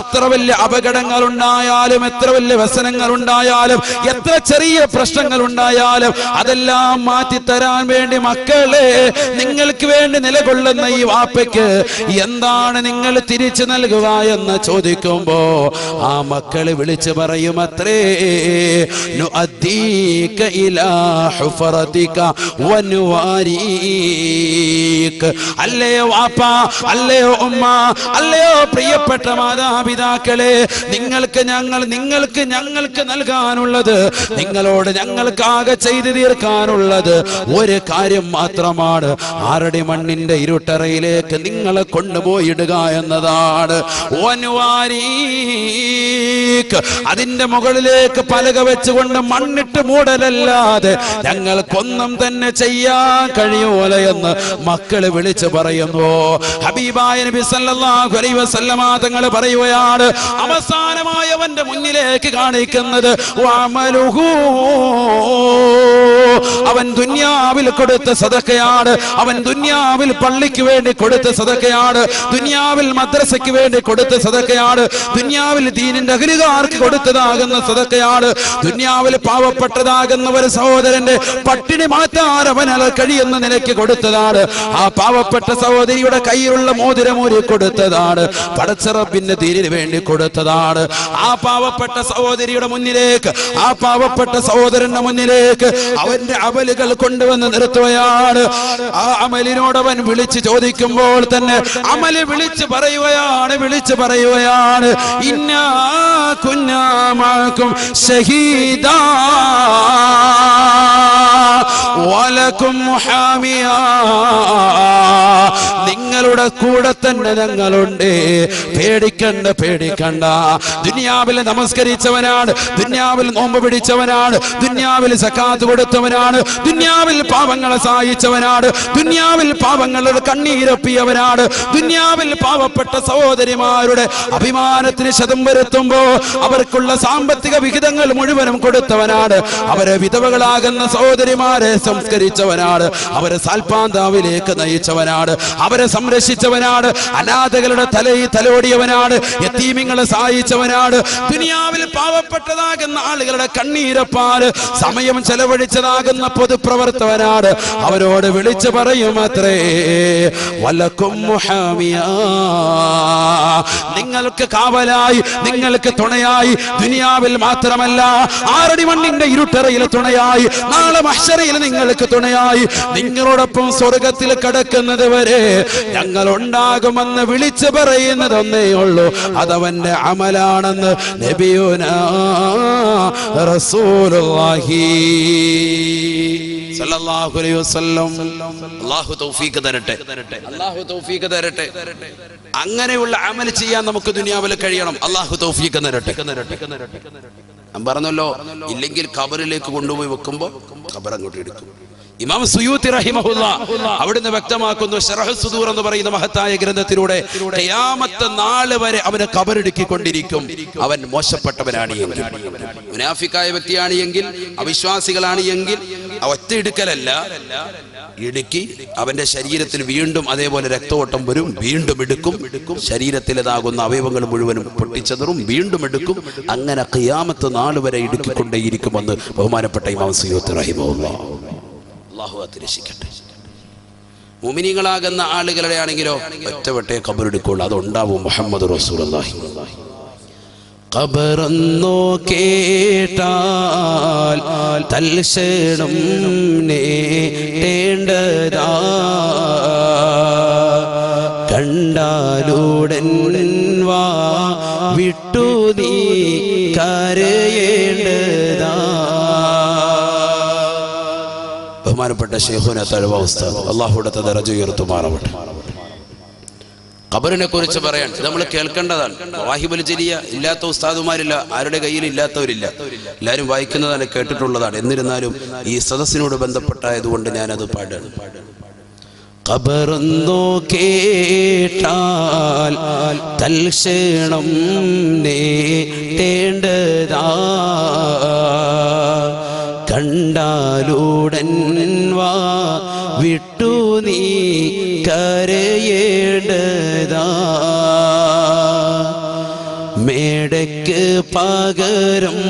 എത്ര വലിയ അപകടങ്ങൾ ഉണ്ടായാലും, എത്ര വലിയ വ്യസനങ്ങൾ ഉണ്ടായാലും, എത്ര ചെറിയ പ്രശ്നങ്ങൾ ഉണ്ടായാലും അതെല്ലാം മാറ്റിത്തരാൻ വേണ്ടി മക്കളെ നിങ്ങൾക്ക് വേണ്ടി നിലകൊള്ളുന്ന ഈ വാപ്പയ്ക്ക് എന്താണ് നിങ്ങൾ തിരിച്ചു നൽകുക എന്ന് ചോദിക്കുമ്പോ ആ മക്കള് വിളിച്ചു പറയും, അത്രേ നുഅദ്ദീക ഇലാ ഹുഫറതിക വനുവാരീക. അല്ലയോ വാപ്പ, അല്ലയോ ഉമ്മ, അല്ലയോ പ്രിയപ്പെട്ട മാതാപിതാക്കളെ, നിങ്ങൾക്ക് ഞങ്ങൾക്ക് നൽകാനുള്ളത്, നിങ്ങളോട് ഞങ്ങൾക്ക് ആകെ ചെയ്തു തീർക്കാനുള്ളത് ഒരു കാര്യം മാത്രമാണ്. ആറടി മണ്ണിന്റെ ഇരുട്ടറയിലേക്ക് നിങ്ങളെ കൊണ്ടുപോയിടുക എന്നതാണ്. അതിന്റെ മുകളിലേക്ക് പലക വെച്ചുകൊണ്ട് മണ്ണിട്ട് മൂടലല്ലാതെ ഞങ്ങൾക്കൊന്നും തന്നെ ചെയ്യാൻ കഴിയൂല എന്ന് മക്കള് വിളിച്ചു പറയുന്നു. ഹബീബായ നബി സല്ലല്ലാഹു അലൈഹി വസല്ലമ തങ്ങൾ പറയുകയാണ്, അവസാനമായി അവന്റെ മുന്നിലേക്ക് കാണിക്കുന്നത് വഅമലുഹു, അവൻ ദുനിയാവിൽ കൊടുത്ത സദഖയാണ്, അവൻ ദുനിയാവിൽ പള്ളിക്ക് വേണ്ടി കൊടുത്ത സദഖയാണ്, ദുനിയാവിൽ മദ്രസയ്ക്ക് വേണ്ടി കൊടുത്ത സദഖയാണ്, ദുനിയാവിൽ ദീനിന്റെ അഹ്ലുകാർക്ക് കൊടുത്തതാകുന്ന സദഖയാണ്, ദുനിയാവിൽ പാവപ്പെട്ടതാകുന്ന ഒരു സഹോദരന്റെ പട്ടിണി മാറ്റാൻ അവനാൽ കഴിയുന്ന നിലയ്ക്ക് കൊടുത്തതാണ്, ആ പാവപ്പെട്ട സഹോദരിയുടെ കയ്യിലുള്ള മോതിരമൂരി കൊടുത്തതാണ്, പടച്ച റബ്ബിന്റെ ദീനിന് വേണ്ടി കൊടുത്തതാണ്. ആ പാവപ്പെട്ട സഹോദരിയുടെ മുന്നിലേക്ക്, ആ പാവപ്പെട്ട സഹോദരന്റെ മുന്നിലേക്ക് അവന്റെ അമലുകൾ കൊണ്ടുവന്ന് നിർത്തുകയാണ്. ആ അമലിനോട് അവൻ വിളിച്ച് ചോദിക്കുമ്പോൾ തന്നെ അമല് വിളിച്ചു പറയുകയാണ്, ഇന്നാ കുന്നാ മഅകും ഷഹീദാ. വലകും മുഹാമിയ, നിങ്ങളുടെ കൂടെ തന്നെ ഞങ്ങളുണ്ട്, പേടിക്കണ്ട പേടിക്കണ്ട. ദുനിയാവിൽ നമസ്കരിച്ചവനാണ്, ദുനിയാവിൽ നോമ്പ് പിടിച്ചവനാണ്, ദുനിയാവിൽ സക്കാത്ത് കൊടുത്തവനാണ്, ദുനിയാവിൽ പാവങ്ങളെ സഹായിച്ചവനാണ്, ദുനിയാവിൽ പാവങ്ങളുടെ കണ്ണീരൊപ്പിയവനാണ്, ദുനിയാവിൽ പാവപ്പെട്ട സഹോദരിമാരുടെ അഭിമാനത്തിന് ശതം വരുത്തുമ്പോ അവർക്കുള്ള സാമ്പത്തിക വിഹിതങ്ങൾ മുഴുവനും കൊടുത്തവനാണ്, അവരെ വിധവകളാകുന്ന സഹോദരിമാരെ സംസ്കരിച്ചവനാണ്, അവരെ സാൽപ്പാന്താവിലേക്ക് നയിച്ചവനാണ്, അവരെ സംരക്ഷിച്ചവനാണ്, അനാഥകളുടെ തലയിൽ തലോടിയവനാണ്, യതീമിങ്ങളെ സഹായിച്ചവനാണ്, ദുനിയാവിൽ പാവപ്പെട്ടതാകുന്ന ആളുകളുടെ കണ്ണീരപ്പാല് സമയം ചെലവഴിച്ചതാകുന്ന പൊതുപ്രവർത്തകനാണ്. അവരോട് വിളിച്ചു പറയും അത്രേ, വലക്കും മുഹാമിയ, നിങ്ങൾക്ക് കാവലായി, നിങ്ങൾക്ക് തുണയായി, ദുനിയാവിൽ മാത്രമല്ല 6 അടി മണ്ണിന്റെ ഇരുട്ടറയിൽ തുണയായി, നാളെ മഹ്ശറയിൽ നിങ്ങൾക്ക് തുണയായി, നിങ്ങളോടൊപ്പം സ്വർഗത്തിൽ കടക്കുന്നത് വരെ ഞങ്ങൾ ഉണ്ടാകുമെന്ന് വിളിച്ചു പറയുന്നത് ഒന്നേ ഉള്ളൂ, അതവന്റെ അമലാണെന്ന് നബിയുനാ റസൂലുള്ളാഹി സല്ലല്ലാഹു അലൈഹി വസല്ലം. അല്ലാഹു തൗഫീഖ് തരട്ടെ, അല്ലാഹു തൗഫീഖ് തരട്ടെ. അങ്ങനെയുള്ള അമൽ ചെയ്യാൻ നമുക്ക് ദുനിയാവിൽ കഴിയണം. അല്ലാഹു തൗഫീഖ് തരട്ടെ. ഞാൻ പറഞ്ഞല്ലോ, ഇല്ലെങ്കിൽ ഖബറിലേക്ക് കൊണ്ടുപോയി വെക്കുമ്പോൾ ഖബർ അങ്ങോട്ട് എടുക്കും. ഇമാം സുയൂത്തി റഹിമഹുല്ലാഹ് അവിടുന്ന് വ്യക്തമാക്കുന്നു, ശറഹ് സുദൂർ എന്ന് പറയുന്ന മഹത്തായ ഗ്രന്ഥത്തിലൂടെ, ഖിയാമത്ത് നാൾ വരെ അവനെ ഖബറെടുക്കിക്കൊണ്ടിരിക്കും. അവൻ മോശപ്പെട്ടവനാണ് എങ്കിൽ, മുനാഫിക്കായ വ്യക്തിയാണ് എങ്കിൽ, അവിശ്വാസികളാണ് എങ്കിൽ ഒറ്റയെടുക്കലല്ല, ഇടുക്കി അവന്റെ ശരീരത്തിൽ വീണ്ടും അതേപോലെ രക്തോട്ടം വരും, വീണ്ടും എടുക്കും, ശരീരത്തിലേതാകുന്ന അവയവങ്ങൾ മുഴുവനും പൊട്ടിച്ചെതറും, വീണ്ടും എടുക്കും. അങ്ങനെ ഖിയാമത്ത് നാൾ വരെ ഇടുക്കിക്കൊണ്ടേയിരിക്കുമെന്ന് ബഹുമാനപ്പെട്ട ഇമാം സുയൂത്തി റഹിമഹുല്ലാഹ്. അല്ലാഹു അതിരക്ഷിക്കട്ടെ. മുഅ്മിനീങ്ങളാകുന്ന ആളുകളുടെ ആണെങ്കിലോ ഒറ്റവട്ടേ ഖബറെടുക്കുള്ളൂ, അതുണ്ടാവും. മുഹമ്മദ് റസൂലുള്ളാഹി. ഖബറെന്നോ കേട്ടാൽ തൽക്ഷണം നേടേണ്ടതാ, കണ്ടാലുടൻ വാ വിട്ടു നീ കരയേണ്ടതാ. ബഹുമാനപ്പെട്ട ശൈഖുനാ തഅ്വ ഉസ്താദ് അല്ലാഹുവിന്റെ ദറജ ഉയർത്തുമാറാവട്ടെ. ഖബറിനെ കുറിച്ച് പറയാൻ നമ്മൾ കേൾക്കേണ്ടതാണ്. മവാഹിബുൽ ജലിയ ഇല്ലാത്ത ഉസ്താദുമാരില്ല, ആരുടെ കയ്യിൽ ഇല്ലാത്തവരില്ല, എല്ലാവരും വായിക്കുന്നതാണ്, കേട്ടിട്ടുള്ളതാണ്. എന്നിരുന്നാലും ഈ സദസ്സിനോട് ബന്ധപ്പെട്ടായതുകൊണ്ട് ഞാനത് പാടാണ്. ഖബറെന്നോ കേട്ടാൽ തൽക്ഷണം നേടേണ്ടതാ, കണ്ടാലുടൻ വാ വിട്ടു നീ കരയേണ്ടതാ. മേടയ്ക്ക് പകരം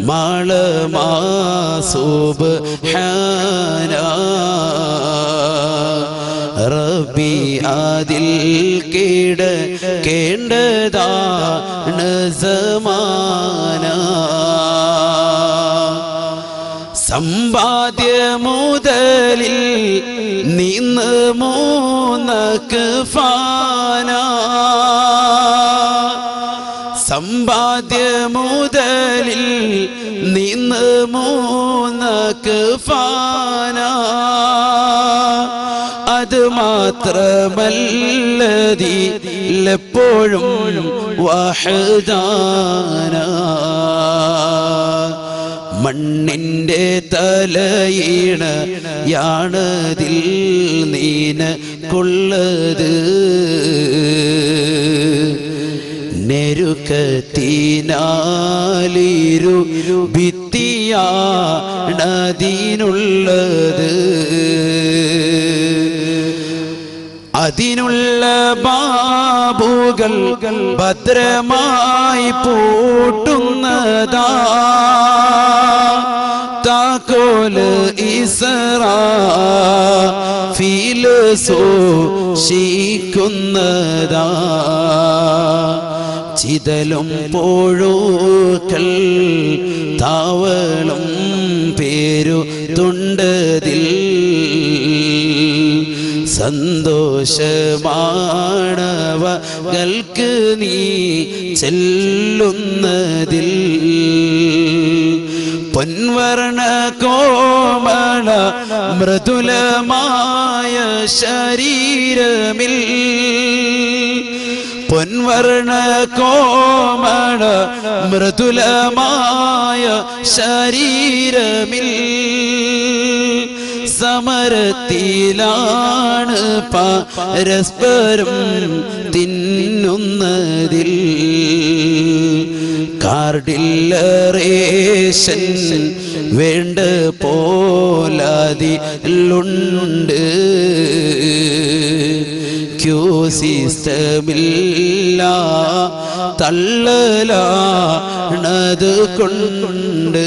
മാളമാ സുബ്ഹാനാ, റബ്ബി അതിൽ കിടക്കേണ്ടതാണ് സമാന. സമ്പാദ്യ മുതലിൽ നിന്ന് 3 ഫാന, സമ്പാദ്യ മുതലിൽ നിന്ന് 3 ഫാന, അത് മാത്രമല്ലതിലെപ്പോഴും വഹദാന. മണ്ണിന്റെ തലയിണയാണതിൽ നീനക്കുള്ളത്, നെരുക്കത്തിനാലിരു ഭിത്തിയാണതിനുള്ളത്, അതിനുള്ള ബാബുകൾ ഭദ്രമായി പൂട്ടുന്നതാ, താക്കോല് ഇസ്രാഫീൽ സൂക്ഷിക്കുന്നതാ, ചിതലും പുഴുക്കൾ താവളം പേരു തുണ്ടതിൽ, സന്തോഷമാണവകൾക്ക് നീ ചെല്ലുന്നതിൽ, പൊൻവർണ്ണ കോമള മൃദുലമായ ശരീരമിൽ പൊൻവർണ്ണ കോമള മൃദുലമായ ശരീരമിൽ സമരത്തിലാണ് പരസ്പരം തിന്നുന്നതിൽ കാർഡില്ലറേഷൻ വേണ്ട പോലതിലുണ്ട് ക്യൂ സിസ്റ്റമില്ല തള്ളലാണത് കൊണ്ട്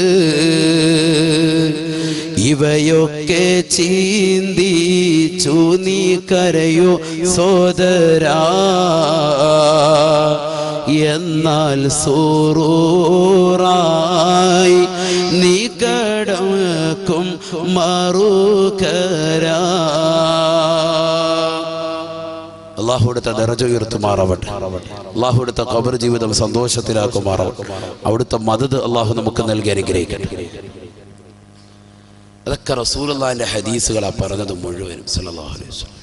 ഇവയൊക്കെ ചിന്തിച്ചു നീ കരയോ സോദരാ എന്നാൽ സൂറൂറായി നീ കടക്കും മറുകരാ. അള്ളാഹുവിടുത്തെ ദറജ ഉയർത്തുമാറാവട്ടെ. അള്ളാഹുവിടുത്തെ ഖബർ ജീവിതം സന്തോഷത്തിലാക്കുമാറാവട്ടെ. അവിടുത്തെ മദദ് അള്ളാഹു നമുക്ക് നൽകി അനുഗ്രഹിക്കട്ടെ. അതൊക്കെ റസൂലുള്ളാഹിന്റെ ഹദീസുകളാണ് പറഞ്ഞത് മുഴുവനും സല്ലല്ലാഹു അലൈഹി വസല്ലം.